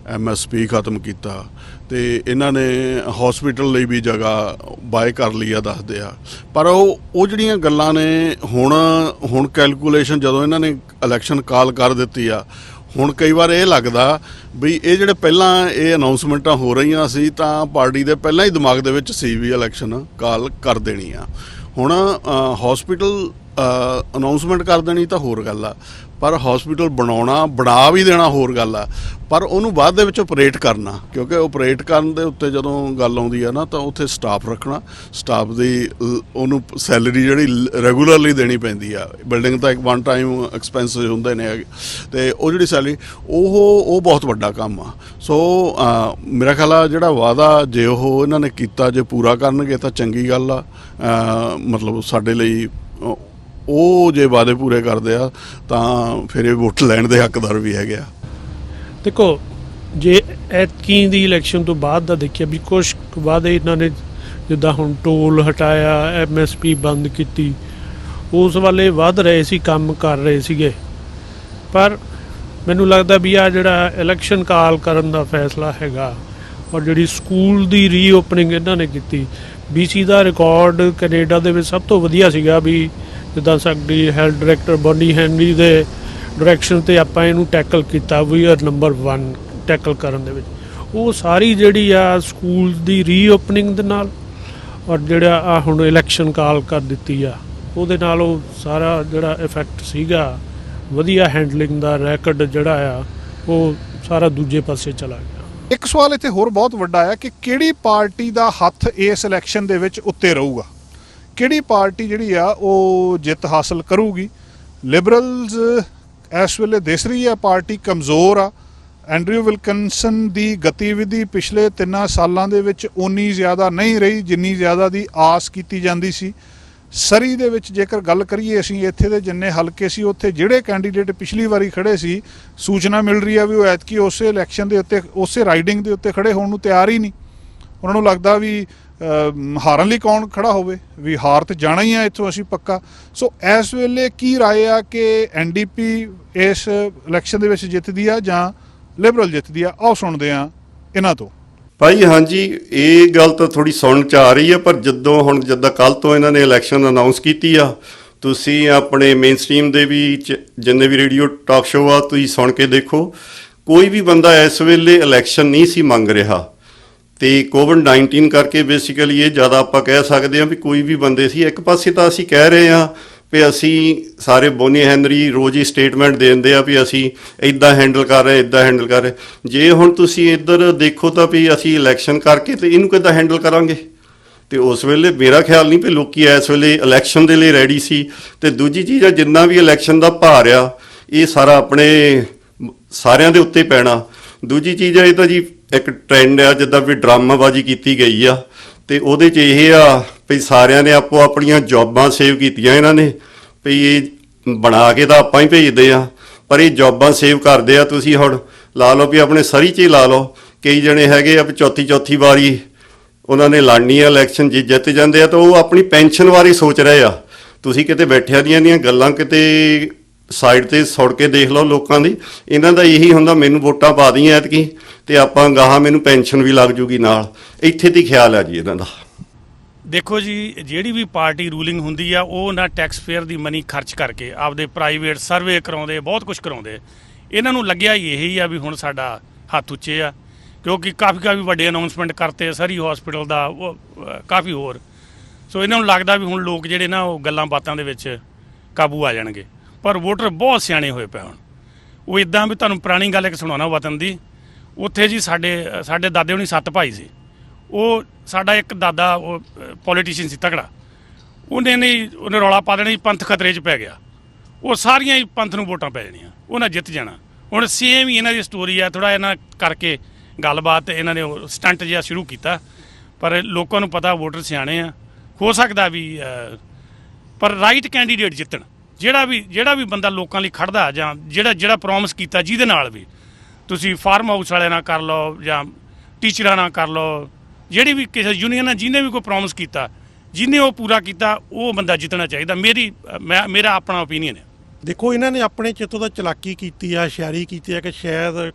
ਐਮਐਸਪੀ ਖਤਮ ਕੀਤਾ, ਤੇ ਇਹਨਾਂ ਨੇ ਹੌਸਪੀਟਲ ਲਈ ਵੀ ਜਗ੍ਹਾ ਬਾਏ ਕਰ ਲਈ ਆ ਦੱਸਦੇ ਆ। ਪਰ ਉਹ ਜਿਹੜੀਆਂ ਗੱਲਾਂ ਨੇ ਹੁਣ ਕੈਲਕੂਲੇਸ਼ਨ ਜਦੋਂ ਇਹਨਾਂ ਨੇ ਇਲੈਕਸ਼ਨ ਕਾਲ ਕਰ ਦਿੱਤੀ ਆ, ਹੁਣ ਕਈ ਵਾਰ ਇਹ ਲੱਗਦਾ ਵੀ ਇਹ ਜਿਹੜੇ ਪਹਿਲਾਂ ਇਹ ਅਨਾਉਂਸਮੈਂਟਾਂ ਹੋ ਰਹੀਆਂ ਸੀ ਤਾਂ ਪਾਰਟੀ ਦੇ ਪਹਿਲਾਂ ਹੀ ਦਿਮਾਗ ਦੇ ਵਿੱਚ ਸੀ ਵੀ ਇਲੈਕਸ਼ਨ ਕਾਲ ਕਰ ਦੇਣੀ ਆ। ਹੁਣ ਹੌਸਪੀਟਲ ਅਨਾਉਂਸਮੈਂਟ ਕਰ ਦੇਣੀ ਤਾਂ ਹੋਰ ਗੱਲ ਆ, ਪਰ ਹੌਸਪੀਟਲ ਬਣਾ ਵੀ ਦੇਣਾ ਹੋਰ ਗੱਲ ਆ। ਪਰ ਉਹਨੂੰ ਬਾਅਦ ਦੇ ਵਿੱਚ ਆਪਰੇਟ ਕਰਨਾ, ਕਿਉਂਕਿ ਆਪਰੇਟ ਕਰਨ ਦੇ ਉੱਤੇ ਜਦੋਂ ਗੱਲ ਆਉਂਦੀ ਆ ਨਾ ਤਾਂ ਉੱਥੇ ਸਟਾਫ ਰੱਖਣਾ, ਸਟਾਫ ਦੀ ਉਹਨੂੰ ਸੈਲਰੀ ਜਿਹੜੀ ਰੈਗੂਲਰਲੀ ਦੇਣੀ ਪੈਂਦੀ ਆ। ਬਿਲਡਿੰਗ ਤਾਂ ਇੱਕ ਵਨ ਟਾਈਮ ਐਕਸਪੈਂਸਿਸ ਹੁੰਦੇ ਨੇ ਅਤੇ ਉਹ ਜਿਹੜੀ ਸੈਲਰੀ ਉਹ ਬਹੁਤ ਵੱਡਾ ਕੰਮ ਆ। ਸੋ ਮੇਰਾ ਖਿਆਲ ਆ ਜਿਹੜਾ ਵਾਅਦਾ ਜੇ ਉਹ ਇਹਨਾਂ ਨੇ ਕੀਤਾ ਜੇ ਪੂਰਾ ਕਰਨਗੇ ਤਾਂ ਚੰਗੀ ਗੱਲ ਆ। ਮਤਲਬ ਸਾਡੇ ਲਈ ਉਹ ਜੇ ਵਾਅਦੇ ਪੂਰੇ ਕਰਦੇ ਆ ਤਾਂ ਫਿਰ ਇਹ ਵੋਟ ਲੈਣ ਦੇ ਹੱਕਦਾਰ ਵੀ ਹੈਗੇ ਆ। ਦੇਖੋ ਜੇ ਐਤਕੀ ਦੀ ਇਲੈਕਸ਼ਨ ਤੋਂ ਬਾਅਦ ਦਾ ਦੇਖਿਆ ਵੀ ਕੁਛ ਵਾਅਦੇ ਇਹਨਾਂ ਨੇ ਜਿੱਦਾਂ ਹੁਣ ਟੋਲ ਹਟਾਇਆ, ਐਮਐਸਪੀ ਬੰਦ ਕੀਤੀ, ਉਸ ਵਾਲੇ ਵੱਧ ਰਹੇ ਸੀ, ਕੰਮ ਕਰ ਰਹੇ ਸੀਗੇ। ਪਰ ਮੈਨੂੰ ਲੱਗਦਾ ਵੀ ਆ ਜਿਹੜਾ ਇਲੈਕਸ਼ਨ ਕਾਲ ਕਰਨ ਦਾ ਫੈਸਲਾ ਹੈਗਾ ਔਰ ਜਿਹੜੀ ਸਕੂਲ ਦੀ ਰੀਓਪਨਿੰਗ ਇਹਨਾਂ ਨੇ ਕੀਤੀ, BC ਦਾ ਰਿਕਾਰਡ ਕੈਨੇਡਾ ਦੇ ਵਿੱਚ ਸਭ ਤੋਂ ਵਧੀਆ ਸੀਗਾ ਵੀ ਜਿੱਦਾਂ ਸਾਡੀ ਹੈਲਥ ਡਾਇਰੈਕਟਰ ਬੋਨੀ ਹੈਨਰੀ ਦੇ ਡਾਇਰੈਕਸ਼ਨ 'ਤੇ ਆਪਾਂ ਇਹਨੂੰ ਟੈਕਲ ਕੀਤਾ, ਵੀ ਆਰ ਨੰਬਰ 1 ਟੈਕਲ ਕਰਨ ਦੇ ਵਿੱਚ। ਉਹ ਸਾਰੀ ਜਿਹੜੀ ਆ ਸਕੂਲ ਦੀ ਰੀਓਪਨਿੰਗ ਦੇ ਨਾਲ ਔਰ ਜਿਹੜਾ ਆ ਹੁਣ ਇਲੈਕਸ਼ਨ ਕਾਲ ਕਰ ਦਿੱਤੀ ਆ ਉਹਦੇ ਨਾਲ ਉਹ ਸਾਰਾ ਜਿਹੜਾ ਇਫੈਕਟ ਸੀਗਾ ਵਧੀਆ ਹੈਂਡਲਿੰਗ ਦਾ ਰੈਕਡ ਜਿਹੜਾ ਆ ਉਹ ਸਾਰਾ ਦੂਜੇ ਪਾਸੇ ਚਲਾ ਗਿਆ। ਇੱਕ ਸਵਾਲ ਇੱਥੇ ਹੋਰ ਬਹੁਤ ਵੱਡਾ ਆ ਕਿ ਕਿਹੜੀ ਪਾਰਟੀ ਦਾ ਹੱਥ ਇਸ ਇਲੈਕਸ਼ਨ ਦੇ ਵਿੱਚ ਉੱਤੇ ਰਹੂਗਾ, ਕਿਹੜੀ ਪਾਰਟੀ ਜਿਹੜੀ ਆ ਉਹ ਜਿੱਤ ਹਾਸਲ ਕਰੂਗੀ। ਲਿਬਰਲਸ ਇਸ ਵੇਲੇ ਦਿਸ ਰਹੀ ਆ ਪਾਰਟੀ ਕਮਜ਼ੋਰ ਆ। ਐਂਡਰਿਊ ਵਿਲਕਿਨਸਨ ਦੀ ਗਤੀਵਿਧੀ ਪਿਛਲੇ 3 ਸਾਲਾਂ ਦੇ ਵਿੱਚ ਉਨੀ ਜ਼ਿਆਦਾ ਨਹੀਂ ਰਹੀ ਜਿੰਨੀ ਜ਼ਿਆਦਾ ਦੀ ਆਸ ਕੀਤੀ ਜਾਂਦੀ ਸੀ। ਸਰੀ ਦੇ ਵਿੱਚ ਜੇਕਰ ਗੱਲ ਕਰੀਏ, ਅਸੀਂ ਇੱਥੇ ਦੇ ਜਿੰਨੇ ਹਲਕੇ ਸੀ ਉੱਥੇ ਜਿਹੜੇ ਕੈਂਡੀਡੇਟ ਪਿਛਲੀ ਵਾਰੀ ਖੜੇ ਸੀ, ਸੂਚਨਾ ਮਿਲ ਰਹੀ ਆ ਵੀ ਉਹ ਐਤਕੀ ਉਸੇ ਇਲੈਕਸ਼ਨ ਦੇ ਉੱਤੇ ਉਸੇ ਰਾਈਡਿੰਗ ਦੇ ਉੱਤੇ ਖੜੇ ਹੋਣ ਨੂੰ ਤਿਆਰ ਹੀ ਨਹੀਂ। ਉਹਨਾਂ ਨੂੰ ਲੱਗਦਾ ਵੀ ਹਾਰਨ ਲਈ ਕੌਣ ਖੜਾ ਹੋਵੇ, ਵੀ ਹਾਰ ਤੇ ਜਾਣਾ ਹੀ ਆ ਇੱਥੋਂ ਅਸੀਂ ਪੱਕਾ। ਸੋ ਇਸ ਵੇਲੇ ਕੀ ਰਾਏ ਆ ਕਿ NDP ਇਸ ਇਲੈਕਸ਼ਨ ਦੇ ਵਿੱਚ ਜਿੱਤਦੀ ਆ ਜਾਂ ਲਿਬਰਲ ਜਿੱਤਦੀ ਆ? ਆਓ ਸੁਣਦੇ ਆ ਇਹਨਾਂ ਤੋਂ। ਭਾਈ ਹਾਂਜੀ, ਇਹ ਗੱਲ ਤਾਂ ਥੋੜੀ ਸੁਣਨ 'ਚ ਆ ਰਹੀ ਹੈ, ਪਰ ਜਿੱਦਾਂ ਕੱਲ੍ਹ ਤੋਂ ਇਹਨਾਂ ਨੇ ਇਲੈਕਸ਼ਨ ਅਨਾਉਂਸ ਕੀਤੀ ਆ, ਤੁਸੀਂ ਆਪਣੇ ਮੇਨ ਸਟ੍ਰੀਮ ਦੇ ਵੀ ਜਿੰਨੇ ਵੀ ਰੇਡੀਓ ਟਾਕ ਸ਼ੋਅ ਆ ਤੁਸੀਂ ਸੁਣ ਕੇ ਦੇਖੋ, ਕੋਈ ਵੀ ਬੰਦਾ ਇਸ ਵੇਲੇ ਇਲੈਕਸ਼ਨ ਨਹੀਂ ਸੀ ਮੰਗ ਰਿਹਾ। ਤੇ ਕੋਵਿਡ-19 ਕਰਕੇ ਬੇਸਿਕਲੀ ਇਹ ਜ਼ਿਆਦਾ ਆਪਾਂ ਕਹਿ ਸਕਦੇ ਹਾਂ ਵੀ ਕੋਈ ਵੀ ਬੰਦੇ ਸੀ। ਇੱਕ ਪਾਸੇ ਤਾਂ ਅਸੀਂ ਕਹਿ ਰਹੇ ਹਾਂ ਵੀ ਅਸੀਂ ਸਾਰੇ ਬੋਨੀ ਹੈਨਰੀ ਰੋਜ਼ ਹੀ ਸਟੇਟਮੈਂਟ ਦਿੰਦੇ ਆ ਵੀ ਅਸੀਂ ਇੱਦਾਂ ਹੈਂਡਲ ਕਰ ਰਹੇ, ਇੱਦਾਂ ਹੈਂਡਲ ਕਰ ਰਹੇ। ਜੇ ਹੁਣ ਤੁਸੀਂ ਇੱਧਰ ਦੇਖੋ ਤਾਂ ਵੀ ਅਸੀਂ ਇਲੈਕਸ਼ਨ ਕਰਕੇ ਤੇ ਇਹਨੂੰ ਕਿੱਦਾਂ ਹੈਂਡਲ ਕਰਾਂਗੇ? ਤੇ ਉਸ ਵੇਲੇ ਮੇਰਾ ਖਿਆਲ ਨਹੀਂ ਵੀ ਲੋਕੀ ਇਸ ਵੇਲੇ ਇਲੈਕਸ਼ਨ ਦੇ ਲਈ ਰੈਡੀ ਸੀ। ਤੇ ਦੂਜੀ ਚੀਜ਼ ਆ, ਜਿੰਨਾ ਵੀ ਇਲੈਕਸ਼ਨ ਦਾ ਭਾਰ ਆ ਇਹ ਸਾਰਾ ਆਪਣੇ ਸਾਰਿਆਂ ਦੇ ਉੱਤੇ ਪੈਣਾ। ਦੂਜੀ ਚੀਜ਼ ਆ, ਇਹ ਤਾਂ ਜੀ ਇੱਕ ਟ੍ਰੈਂਡ ਆ ਜਿੱਦਾਂ ਵੀ ਡਰਾਮਾਬਾਜ਼ੀ ਕੀਤੀ ਗਈ ਆ, ਤੇ ਉਹਦੇ 'ਚ ਇਹ ਆ ਵੀ ਸਾਰਿਆਂ ਨੇ ਆਪੋ ਆਪਣੀਆਂ ਜੌਬਾਂ ਸੇਵ ਕੀਤੀਆਂ ਇਹਨਾਂ ਨੇ ਵੀ ਇਹ ਬਣਾ ਕੇ ਤਾਂ ਆਪਾਂ ਹੀ ਭੇਜਦੇ ਆ, ਪਰ ਇਹ ਜੌਬਾਂ ਸੇਵ ਕਰਦੇ ਆ। ਤੁਸੀਂ ਹੁਣ ਲਾ ਲਓ ਵੀ ਆਪਣੇ ਸਰੀ 'ਚ ਹੀ ਲਾ ਲਓ, ਕਈ ਜਣੇ ਹੈਗੇ ਆ ਵੀ ਚੌਥੀ ਵਾਰੀ ਉਹਨਾਂ ਨੇ ਲੜਨੀ ਆ ਇਲੈਕਸ਼ਨ, ਜੇ ਜਿੱਤ ਜਾਂਦੇ ਆ ਤਾਂ ਉਹ ਆਪਣੀ ਪੈਨਸ਼ਨ ਬਾਰੇ ਸੋਚ ਰਹੇ ਆ। ਤੁਸੀਂ ਕਿਤੇ ਬੈਠਿਆਂ ਦੀਆਂ ਗੱਲਾਂ ਕਿਤੇ ਸਾਈਡ 'ਤੇ ਸੁਣ ਕੇ ਦੇਖ ਲਓ ਲੋਕਾਂ ਦੀ। ਇਹਨਾਂ ਦਾ ਇਹੀ ਹੁੰਦਾ ਮੈਨੂੰ ਵੋਟਾਂ ਪਾ ਦੀਆਂ ਐਤਕੀ ਤੇ ਆਪਾਂ ਗਾਹਾਂ ਮੈਨੂੰ ਪੈਨਸ਼ਨ ਵੀ ਲੱਗ ਜੂਗੀ ਨਾਲ। ਇੱਥੇ ਦੀ ਖਿਆਲ ਆ ਜੀ ਇਹਨਾਂ ਦਾ। ਦੇਖੋ ਜੀ, ਜਿਹੜੀ ਵੀ ਪਾਰਟੀ ਰੂਲਿੰਗ ਹੁੰਦੀ ਆ ਉਹ ਨਾ ਟੈਕਸ ਪੇਅਰ ਦੀ ਮਨੀ ਖਰਚ ਕਰਕੇ ਆਪਦੇ ਪ੍ਰਾਈਵੇਟ ਸਰਵੇ ਕਰਾਉਂਦੇ, ਬਹੁਤ ਕੁਝ ਕਰਾਉਂਦੇ। ਇਹਨਾਂ ਨੂੰ ਲੱਗਿਆ ਹੀ ਇਹੀ ਆ ਵੀ ਹੁਣ ਸਾਡਾ ਹੱਥ ਉੱਚੇ ਆ, ਕਿਉਂਕਿ ਕਾਫੀ ਵੱਡੇ ਅਨਾਉਂਸਮੈਂਟ ਕਰਤੇ ਸਰੀ ਹਸਪੀਟਲ ਦਾ, ਉਹ ਕਾਫੀ ਹੋਰ। ਸੋ ਇਹਨਾਂ ਨੂੰ ਲੱਗਦਾ ਵੀ ਹੁਣ ਲੋਕ ਜਿਹੜੇ ਨਾ ਉਹ ਗੱਲਾਂ ਬਾਤਾਂ ਦੇ ਵਿੱਚ ਕਾਬੂ ਆ ਜਾਣਗੇ। ਪਰ ਵੋਟਰ ਬਹੁਤ ਸਿਆਣੇ ਹੋਏ ਪਏ ਹੁਣ। ਉਹ ਇੱਦਾਂ ਵੀ ਤੁਹਾਨੂੰ ਪੁਰਾਣੀ ਗੱਲ ਇੱਕ ਸੁਣਾਉਣਾ ਵਤਨ ਦੀ। ਉੱਥੇ ਜੀ ਸਾਡੇ ਦਾਦੇ ਹੁਣੀ 7 ਭਾਈ ਸੀ। ਉਹ ਸਾਡਾ ਇੱਕ ਦਾਦਾ ਉਹ ਪੋਲੀਟੀਸ਼ੀਅਨ ਸੀ ਤਕੜਾ, ਉਹਨੇ ਰੌਲਾ ਪਾ ਦੇਣਾ ਜੀ, ਪੰਥ ਖਤਰੇ 'ਚ ਪੈ ਗਿਆ। ਉਹ ਸਾਰੀਆਂ ਹੀ ਪੰਥ ਨੂੰ ਵੋਟਾਂ ਪੈ ਜਾਣੀਆਂ, ਉਹਨਾਂ ਜਿੱਤ ਜਾਣਾ। ਹੁਣ ਸੇਮ ਹੀ ਇਹਨਾਂ ਦੀ ਸਟੋਰੀ ਆ, ਥੋੜ੍ਹਾ ਇਹਨਾਂ ਕਰਕੇ ਗੱਲਬਾਤ ਇਹਨਾਂ ਨੇ ਉਹ ਸਟੰਟ ਜਿਹਾ ਸ਼ੁਰੂ ਕੀਤਾ, ਪਰ ਲੋਕਾਂ ਨੂੰ ਪਤਾ ਵੋਟਰ ਸਿਆਣੇ ਆ। ਹੋ ਸਕਦਾ ਵੀ ਪਰ ਰਾਈਟ ਕੈਂਡੀਡੇਟ ਜਿੱਤਣ, ਜਿਹੜਾ ਵੀ ਬੰਦਾ ਲੋਕਾਂ ਲਈ ਖੜਦਾ, ਜਾਂ ਜਿਹੜਾ ਪ੍ਰੋਮਿਸ ਕੀਤਾ, ਜਿਹਦੇ ਨਾਲ ਵੀ ਤੁਸੀਂ ਫਾਰਮ ਹਾਊਸ ਵਾਲਿਆਂ ਨਾਲ ਕਰ ਲਓ ਜਾਂ ਟੀਚਰਾਂ ਨਾਲ ਕਰ ਲਓ, ਜਿਹੜੀ ਵੀ ਕਿਸੇ ਯੂਨੀਅਨ ਨਾਲ ਜਿਹਨੇ ਵੀ ਕੋਈ ਪ੍ਰੋਮਿਸ ਕੀਤਾ, ਜਿਹਨੇ ਉਹ ਪੂਰਾ ਕੀਤਾ, ਉਹ ਬੰਦਾ ਜਿੱਤਣਾ ਚਾਹੀਦਾ। ਮੇਰਾ ਆਪਣਾ ਓਪੀਨੀਅਨ ਹੈ। ਦੇਖੋ, ਇਹਨਾਂ ਨੇ ਆਪਣੇ ਚਿੱਤੋਂ ਦਾ ਚਲਾਕੀ ਕੀਤੀ ਆ, ਸ਼ਾਇਰੀ ਕੀਤੀ ਆ ਕਿ ਸ਼ਾਇਦ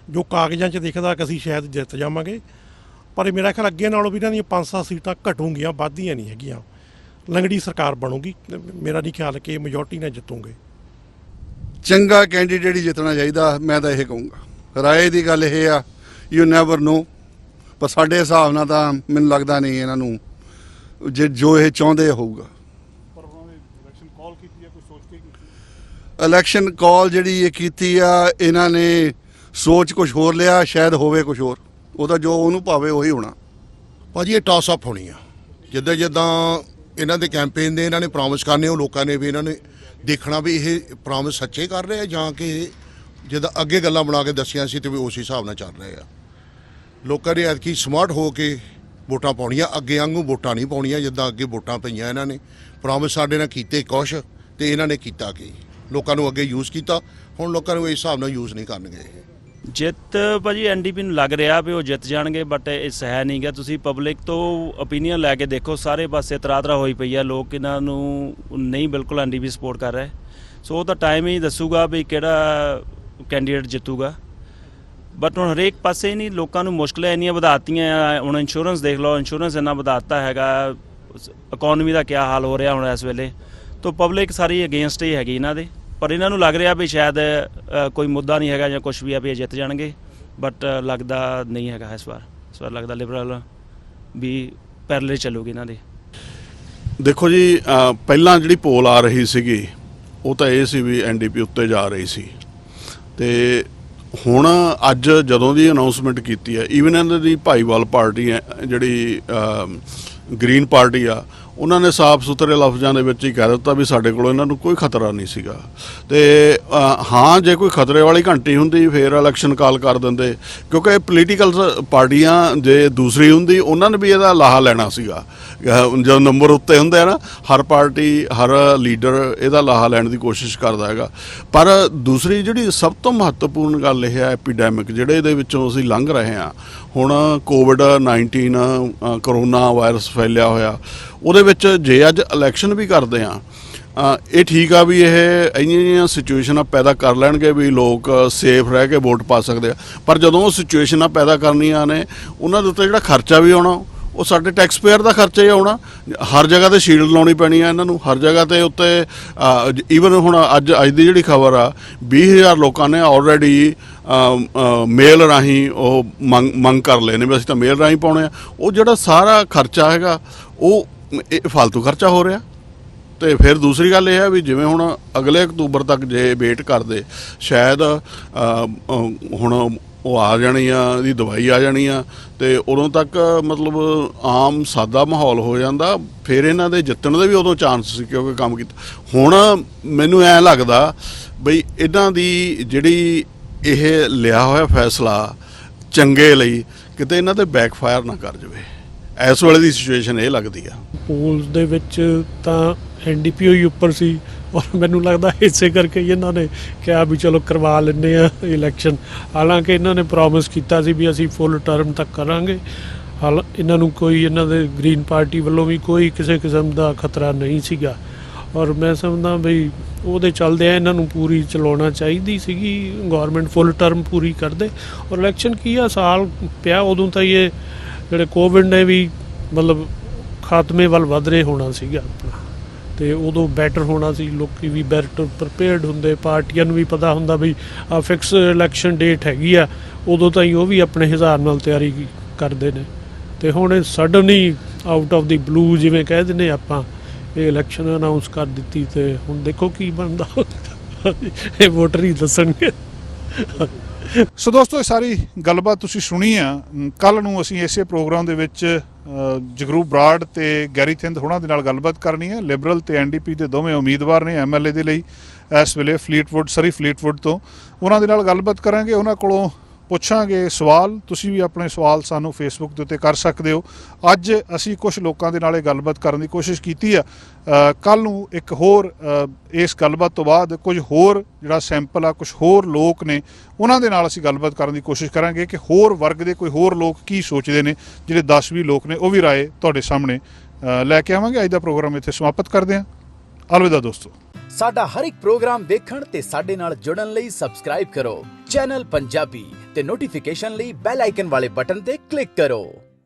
ਜੋ ਕਾਗਜ਼ਾਂ 'ਚ ਦਿਖਦਾ ਕਿ ਅਸੀਂ ਸ਼ਾਇਦ ਜਿੱਤ ਜਾਵਾਂਗੇ, ਪਰ ਮੇਰਾ ਖਿਆਲ ਅੱਗੇ ਨਾਲੋਂ ਵੀ ਇਹਨਾਂ ਦੀਆਂ 5-7 ਸੀਟਾਂ ਘਟੂਗੀਆਂ, ਵੱਧਦੀਆਂ ਨਹੀਂ ਹੈਗੀਆਂ। ਲੰਗੜੀ ਸਰਕਾਰ ਬਣੂਗੀ, ਮੇਰਾ ਨਹੀਂ ਖਿਆਲ ਕਿ ਮੈਜੋਰਟੀ ਨਾਲ ਜਿੱਤੂਗੇ। ਚੰਗਾ ਕੈਂਡੀਡੇਟ ਹੀ ਜਿੱਤਣਾ ਚਾਹੀਦਾ, ਮੈਂ ਤਾਂ ਇਹ ਕਹੂੰਗਾ। ਰਾਏ ਦੀ ਗੱਲ ਇਹ ਆ, ਯੂ ਨੈਵਰ ਨੋ, ਪਰ ਸਾਡੇ ਹਿਸਾਬ ਨਾਲ ਤਾਂ ਮੈਨੂੰ ਲੱਗਦਾ ਨਹੀਂ ਇਹਨਾਂ ਨੂੰ ਜੋ ਇਹ ਚਾਹੁੰਦੇ ਹੋਊਗਾ। ਇਲੈਕਸ਼ਨ ਕਾਲ ਜਿਹੜੀ ਇਹ ਕੀਤੀ ਆ, ਇਹਨਾਂ ਨੇ ਸੋਚ ਕੁਝ ਹੋਰ ਲਿਆ, ਸ਼ਾਇਦ ਹੋਵੇ ਕੁਝ ਹੋਰ। ਉਹਦਾ ਜੋ ਉਹਨੂੰ ਭਾਵੇਂ ਉਹੀ ਹੋਣਾ। ਭਾਜੀ ਇਹ ਟਾਸ ਅਪ ਹੋਣੀ ਆ। ਜਿੱਦਾਂ ਇਹਨਾਂ ਦੇ ਕੈਂਪੇਨ ਦੇ ਇਹਨਾਂ ਨੇ ਪ੍ਰੋਮਿਸ ਕਰਨੇ, ਉਹ ਲੋਕਾਂ ਨੇ ਵੀ ਇਹਨਾਂ ਨੇ ਦੇਖਣਾ ਵੀ ਇਹ ਪ੍ਰੋਮਿਸ ਸੱਚੇ ਕਰ ਰਹੇ ਆ ਜਾਂ ਕਿ ਜਿੱਦਾਂ ਅੱਗੇ ਗੱਲਾਂ ਬਣਾ ਕੇ ਦੱਸੀਆਂ ਸੀ ਤੇ ਵੀ ਉਸ ਹਿਸਾਬ ਨਾਲ ਚੱਲ ਰਹੇ ਆ। ਲੋਕਾਂ ਨੇ ਐਤਕੀ ਸਮਾਰਟ ਹੋ ਕੇ ਵੋਟਾਂ ਪਾਉਣੀਆਂ, ਅੱਗੇ ਵਾਂਗੂ ਵੋਟਾਂ ਨਹੀਂ ਪਾਉਣੀਆਂ ਜਿੱਦਾਂ ਅੱਗੇ ਵੋਟਾਂ ਪਈਆਂ। ਇਹਨਾਂ ਨੇ ਪ੍ਰੋਮਿਸ ਸਾਡੇ ਨਾਲ ਕੀਤੇ ਕੁਛ ਤੇ ਇਹਨਾਂ ਨੇ ਕੀਤਾ ਕੀ, ਲੋਕਾਂ ਨੂੰ ਅੱਗੇ ਯੂਜ਼ ਕੀਤਾ। ਹੁਣ ਲੋਕਾਂ ਨੂੰ ਇਸ ਹਿਸਾਬ ਨਾਲ ਯੂਜ਼ ਨਹੀਂ ਕਰਨਗੇ। ਜਿੱਤ ਭਾਜੀ ਐਨਡੀਪੀ ਨੂੰ ਲੱਗ ਰਿਹਾ ਵੀ ਉਹ ਜਿੱਤ ਜਾਣਗੇ, ਬਟ ਇਸ ਹੈ ਨਹੀਂ ਗਾ। ਤੁਸੀਂ ਪਬਲਿਕ ਤੋਂ ਓਪੀਨੀਅਨ ਲੈ ਕੇ ਦੇਖੋ, ਸਾਰੇ ਪਾਸੇ ਤਰਾਤਰਾ ਹੋਈ ਪਈ ਆ, ਲੋਕ ਇਹਨਾਂ ਨੂੰ ਨਹੀਂ ਬਿਲਕੁਲ ਐਨਡੀਪੀ ਸਪੋਰਟ ਕਰ ਰਹੇ। ਸੋ ਉਹ ਤਾਂ ਟਾਈਮ ਹੀ ਦੱਸੂਗਾ ਵੀ ਕਿਹੜਾ ਕੈਂਡੀਡੇਟ ਜਿੱਤੂਗਾ। ਬਟ ਹੁਣ ਹਰੇਕ ਪਾਸੇ ਹੀ ਨਹੀਂ, ਲੋਕਾਂ ਨੂੰ ਮੁਸ਼ਕਿਲਾਂ ਇੰਨੀਆਂ ਵਧਾਤੀਆਂ। ਹੁਣ ਇੰਸ਼ੋਰੈਂਸ ਦੇਖ ਲਓ, ਇੰਸ਼ੋਰੈਂਸ ਇੰਨਾ ਵਧਾਤਾ ਹੈਗਾ, ਇਕੋਨਮੀ ਦਾ ਕਿਆ ਹਾਲ ਹੋ ਰਿਹਾ ਹੁਣ ਇਸ ਵੇਲੇ। ਤਾਂ ਪਬਲਿਕ ਸਾਰੀ ਅਗੇਂਸਟ ਹੀ ਹੈਗੀ ਇਹਨਾਂ ਦੇ, ਪਰ ਇਹਨਾਂ ਨੂੰ ਲੱਗ ਰਿਹਾ ਵੀ ਸ਼ਾਇਦ ਕੋਈ ਮੁੱਦਾ ਨਹੀਂ ਹੈਗਾ ਜਾਂ ਕੁਝ ਵੀ ਆ ਵੀ ਇਹ ਜਿੱਤ ਜਾਣਗੇ, ਬਟ ਲੱਗਦਾ ਨਹੀਂ ਹੈਗਾ ਇਸ ਵਾਰ ਲੱਗਦਾ ਲਿਬਰਲ ਵੀ ਪੈਰਲੇ ਚੱਲੂਗੀ ਇਹਨਾਂ ਦੇ। ਦੇਖੋ ਜੀ, ਪਹਿਲਾਂ ਜਿਹੜੀ ਪੋਲ ਆ ਰਹੀ ਸੀਗੀ ਉਹ ਤਾਂ ਇਹ ਸੀ ਵੀ ਐਨਡੀਪੀ ਉੱਤੇ ਜਾ ਰਹੀ ਸੀ, ਤੇ ਹੁਣ ਅੱਜ ਜਦੋਂ ਦੀ ਅਨਾਉਂਸਮੈਂਟ ਕੀਤੀ ਹੈ, ਈਵਨ ਇਹਨਾਂ ਦੀ ਭਾਈਵਾਲ ਪਾਰਟੀ ਹੈ ਜਿਹੜੀ ਗ੍ਰੀਨ ਪਾਰਟੀ ਆ, ਉਹਨਾਂ ਨੇ ਸਾਫ਼ ਸੁਥਰੇ ਲਫ਼ਜ਼ਾਂ ਦੇ ਵਿੱਚ ਹੀ ਕਹਿ ਦਿੱਤਾ ਵੀ ਸਾਡੇ ਕੋਲ ਇਹਨਾਂ ਨੂੰ ਕੋਈ ਖਤਰਾ ਨਹੀਂ ਸੀਗਾ। ਤੇ ਹਾਂ, ਜੇ ਕੋਈ ਖਤਰੇ ਵਾਲੀ ਘੰਟੀ ਹੁੰਦੀ ਫਿਰ ਇਲੈਕਸ਼ਨ ਕਾਲ ਕਰ ਦਿੰਦੇ, ਕਿਉਂਕਿ ਪੋਲੀਟੀਕਲ ਪਾਰਟੀਆਂ ਜੇ ਦੂਸਰੀ ਹੁੰਦੀ ਉਹਨਾਂ ਨੇ ਵੀ ਇਹਦਾ ਲਾਹਾ ਲੈਣਾ ਸੀਗਾ। ਜਦੋਂ ਨੰਬਰ ਉੱਤੇ ਹੁੰਦੇ ਆ ਨਾ, ਹਰ ਪਾਰਟੀ ਹਰ ਲੀਡਰ ਇਹਦਾ ਲਾਹਾ ਲੈਣ ਦੀ ਕੋਸ਼ਿਸ਼ ਕਰਦਾ ਹੈਗਾ। ਪਰ ਦੂਸਰੀ ਜਿਹੜੀ ਸਭ ਤੋਂ ਮਹੱਤਵਪੂਰਨ ਗੱਲ ਇਹ ਹੈ, ਐਪੀਡੈਮਿਕ ਜਿਹੜੇ ਇਹਦੇ ਵਿੱਚੋਂ ਅਸੀਂ ਲੰਘ ਰਹੇ ਹਾਂ ਹੁਣ, ਕੋਵਿਡ-19 ਕਰੋਨਾ ਵਾਇਰਸ ਫੈਲਿਆ ਹੋਇਆ, ਉਹਦੇ ਵਿੱਚ ਜੇ ਅੱਜ ਇਲੈਕਸ਼ਨ ਵੀ ਕਰਦੇ ਆ, ਇਹ ਠੀਕ ਆ ਵੀ ਇਹ ਇੰਨੀਆਂ ਸਿਚੁਏਸ਼ਨਾਂ ਪੈਦਾ ਕਰ ਲੈਣਗੇ ਵੀ ਲੋਕ ਸੇਫ ਰਹਿ ਕੇ ਵੋਟ ਪਾ ਸਕਦੇ ਆ, ਪਰ ਜਦੋਂ ਉਹ ਸਿਚੁਏਸ਼ਨਾਂ ਪੈਦਾ ਕਰਨੀਆਂ ਨੇ, ਉਹਨਾਂ ਦੇ ਉੱਤੇ ਜਿਹੜਾ ਖਰਚਾ ਵੀ ਆਉਣਾ ਉਹ ਸਾਡੇ ਟੈਕਸ ਪੇਅਰ ਦਾ ਖਰਚਾ ਹੀ ਆਉਣਾ। ਹਰ ਜਗ੍ਹਾ 'ਤੇ ਸ਼ੀਲਡ ਲਾਉਣੀ ਪੈਣੀ ਆ ਇਹਨਾਂ ਨੂੰ, ਹਰ ਜਗ੍ਹਾ 'ਤੇ ਉੱਤੇ। ਈਵਨ ਹੁਣ ਅੱਜ ਦੀ ਜਿਹੜੀ ਖਬਰ ਆ, 20,000 ਲੋਕਾਂ ਨੇ ਆਲਰੇਡੀ ਮੇਲ ਰਾਹੀਂ ਉਹ ਮੰਗ ਕਰ ਲਏ ਨੇ ਵੀ ਅਸੀਂ ਤਾਂ ਮੇਲ ਰਾਹੀਂ ਪਾਉਣੇ ਆ। ਉਹ ਜਿਹੜਾ ਸਾਰਾ ਖਰਚਾ ਹੈਗਾ ਉਹ ਫਾਲਤੂ ਖਰਚਾ ਹੋ ਰਿਹਾ। ਤੇ ਫਿਰ ਦੂਸਰੀ ਗੱਲ ਇਹ ਹੈ ਵੀ ਜਿਵੇਂ ਹੁਣ ਅਗਲੇ ਅਕਤੂਬਰ ਤੱਕ ਜੇ ਵੇਟ ਕਰਦੇ, ਸ਼ਾਇਦ ਹੁਣ ਉਹ ਆ ਜਾਣੀ ਆ, ਇਹਦੀ ਦਵਾਈ ਆ ਜਾਣੀ ਆ, ਤੇ ਉਦੋਂ ਤੱਕ ਮਤਲਬ ਆਮ ਸਾਦਾ ਮਾਹੌਲ ਹੋ ਜਾਂਦਾ, ਫਿਰ ਇਹਨਾਂ ਦੇ ਜਿੱਤਣ ਦੇ ਵੀ ਉਦੋਂ ਚਾਂਸ ਸੀ ਕਿਉਂਕਿ ਕੰਮ ਕੀਤਾ। ਹੁਣ ਮੈਨੂੰ ਐਂ ਲੱਗਦਾ ਬਈ ਇਹਨਾਂ ਦੀ ਜਿਹੜੀ ਇਹ ਲਿਆ ਹੋਇਆ ਫੈਸਲਾ ਚੰਗੇ ਲਈ ਕਿਤੇ ਇਹਨਾਂ ਤੇ ਬੈਕਫਾਇਰ ਨਾ ਕਰ ਜਾਵੇ। ਇਸ ਵੇਲੇ ਦੀ ਸਿਚੁਏਸ਼ਨ ਇਹ ਲੱਗਦੀ ਆ। ਪੋਲਸ ਦੇ ਵਿੱਚ ਤਾਂ ਐਨਡੀਪੀ ਹੀ ਉੱਪਰ ਸੀ, ਔਰ ਮੈਨੂੰ ਲੱਗਦਾ ਇਸੇ ਕਰਕੇ ਹੀ ਇਹਨਾਂ ਨੇ ਕਿਹਾ ਵੀ ਚਲੋ ਕਰਵਾ ਲੈਂਦੇ ਆ ਇਲੈਕਸ਼ਨ। ਹਾਲਾਂਕਿ ਇਹਨਾਂ ਨੇ ਪ੍ਰੋਮਿਸ ਕੀਤਾ ਸੀ ਵੀ ਅਸੀਂ ਫੁੱਲ ਟਰਮ ਤੱਕ ਕਰਾਂਗੇ। ਇਹਨਾਂ ਨੂੰ ਕੋਈ, ਇਹਨਾਂ ਦੇ ਗ੍ਰੀਨ ਪਾਰਟੀ ਵੱਲੋਂ ਵੀ ਕੋਈ ਕਿਸੇ ਕਿਸਮ ਦਾ ਖਤਰਾ ਨਹੀਂ ਸੀਗਾ, ਔਰ ਮੈਂ ਸਮਝਦਾ ਬਈ ਉਹਦੇ ਚੱਲਦੇ ਆ ਇਹਨਾਂ ਨੂੰ ਪੂਰੀ ਚਲਾਉਣਾ ਚਾਹੀਦੀ ਸੀਗੀ। ਗੌਰਮੈਂਟ ਫੁੱਲ ਟਰਮ ਪੂਰੀ ਕਰਦੇ, ਔਰ ਇਲੈਕਸ਼ਨ ਕੀ ਆ, ਸਾਲ ਪਿਆ, ਉਦੋਂ ਤਾਂ ਇਹ ਜਿਹੜੇ ਕੋਵਿਡ ਨੇ ਵੀ ਮਤਲਬ ਖਾਤਮੇ ਵੱਲ ਵਧ ਰਹੇ ਹੋਣਾ ਸੀਗਾ ਆਪਣਾ, ਤੇ ਉਦੋਂ ਬੈਟਰ ਹੋਣਾ ਸੀ। ਲੋਕੀ ਵੀ ਬੈਟਰ ਪ੍ਰਪੇਅਰਡ ਹੁੰਦੇ, ਪਾਰਟੀਆਂ ਨੂੰ ਵੀ ਪਤਾ ਹੁੰਦਾ ਵੀ ਆ ਫਿਕਸ ਇਲੈਕਸ਼ਨ ਡੇਟ ਹੈਗੀ ਆ, ਉਦੋਂ ਤਾਂ ਹੀ ਉਹ ਵੀ ਆਪਣੇ ਹਿਸਾਬ ਨਾਲ ਤਿਆਰੀ ਕਰਦੇ ਨੇ। ਤੇ ਹੁਣ suddenly out of the blue ਜਿਵੇਂ ਕਹਿ ਦਿੰਦੇ ਆਪਾਂ, ਇਹ ਇਲੈਕਸ਼ਨ ਅਨਾਊਂਸ ਕਰ ਦਿੱਤੀ, ਤੇ ਹੁਣ ਦੇਖੋ ਕੀ ਬਣਦਾ, ਇਹ ਵੋਟਰ ਹੀ ਦੱਸਣਗੇ। ਸੋ ਦੋਸਤੋ, ਇਹ ਸਾਰੀ ਗੱਲਬਾਤ ਤੁਸੀਂ ਸੁਣੀ ਆ। ਕੱਲ ਨੂੰ ਅਸੀਂ ਇਸੇ ਪ੍ਰੋਗਰਾਮ ਦੇ ਵਿੱਚ ਜਗਰੂਪ ਬਰਾੜ ਤੇ ਗੈਰੀ ਥਿੰਦ ਹੋਣਾ ਦੇ ਨਾਲ ਗੱਲਬਾਤ ਕਰਨੀ ਹੈ। ਲਿਬਰਲ ਤੇ ਐਨਡੀਪੀ ਦੇ ਦੋਵੇਂ ਉਮੀਦਵਾਰ ਨੇ ਐਮਐਲਏ ਦੇ ਲਈ ਇਸ ਵੇਲੇ ਸਰੀ ਫਲੀਟਵੁੱਡ ਤੋਂ। ਉਹਨਾਂ ਦੇ ਨਾਲ ਗੱਲਬਾਤ ਕਰਾਂਗੇ, ਉਹਨਾਂ ਕੋਲੋਂ ਪੁੱਛਾਂਗੇ ਸਵਾਲ। ਤੁਸੀਂ ਵੀ ਆਪਣੇ ਸਵਾਲ ਸਾਨੂੰ ਫੇਸਬੁੱਕ ਦੇ ਉੱਤੇ ਕਰ ਸਕਦੇ ਹੋ। ਅੱਜ ਅਸੀਂ ਕੁਝ ਲੋਕਾਂ ਦੇ ਨਾਲ ਇਹ ਗੱਲਬਾਤ ਕਰਨ ਦੀ ਕੋਸ਼ਿਸ਼ ਕੀਤੀ ਆ। ਕੱਲ ਨੂੰ ਇੱਕ ਹੋਰ ਇਸ ਗੱਲਬਾਤ ਤੋਂ ਬਾਅਦ ਕੁਝ ਹੋਰ ਜਿਹੜਾ ਸੈਂਪਲ ਆ, ਕੁਝ ਹੋਰ ਲੋਕ ਨੇ, ਉਹਨਾਂ ਦੇ ਨਾਲ ਅਸੀਂ ਗੱਲਬਾਤ ਕਰਨ ਦੀ ਕੋਸ਼ਿਸ਼ ਕਰਾਂਗੇ ਕਿ ਹੋਰ ਵਰਗ ਦੇ ਕੋਈ ਹੋਰ ਲੋਕ ਕੀ ਸੋਚਦੇ ਨੇ। ਜਿਹੜੇ 10-20 ਲੋਕ ਨੇ ਉਹ ਵੀ ਰਾਏ ਤੁਹਾਡੇ ਸਾਹਮਣੇ ਲੈ ਕੇ ਆਵਾਂਗੇ। ਅੱਜ ਦਾ ਪ੍ਰੋਗਰਾਮ ਇੱਥੇ ਸਮਾਪਤ ਕਰਦੇ ਹਾਂ। ਅਲਵਿਦਾ ਦੋਸਤੋ। ਸਾਡਾ ਹਰ ਇੱਕ ਪ੍ਰੋਗਰਾਮ ਦੇਖਣ ਤੇ ਸਾਡੇ ਨਾਲ ਜੁੜਨ ਲਈ ਸਬਸਕ੍ਰਾਈਬ ਕਰੋ ਚੈਨਲ ਪੰਜਾਬੀ ਤੇ ਨੋਟੀਫਿਕੇਸ਼ਨ ਲਈ ਬੈਲ ਆਈਕਨ ਵਾਲੇ ਬਟਨ ਤੇ ਕਲਿੱਕ ਕਰੋ।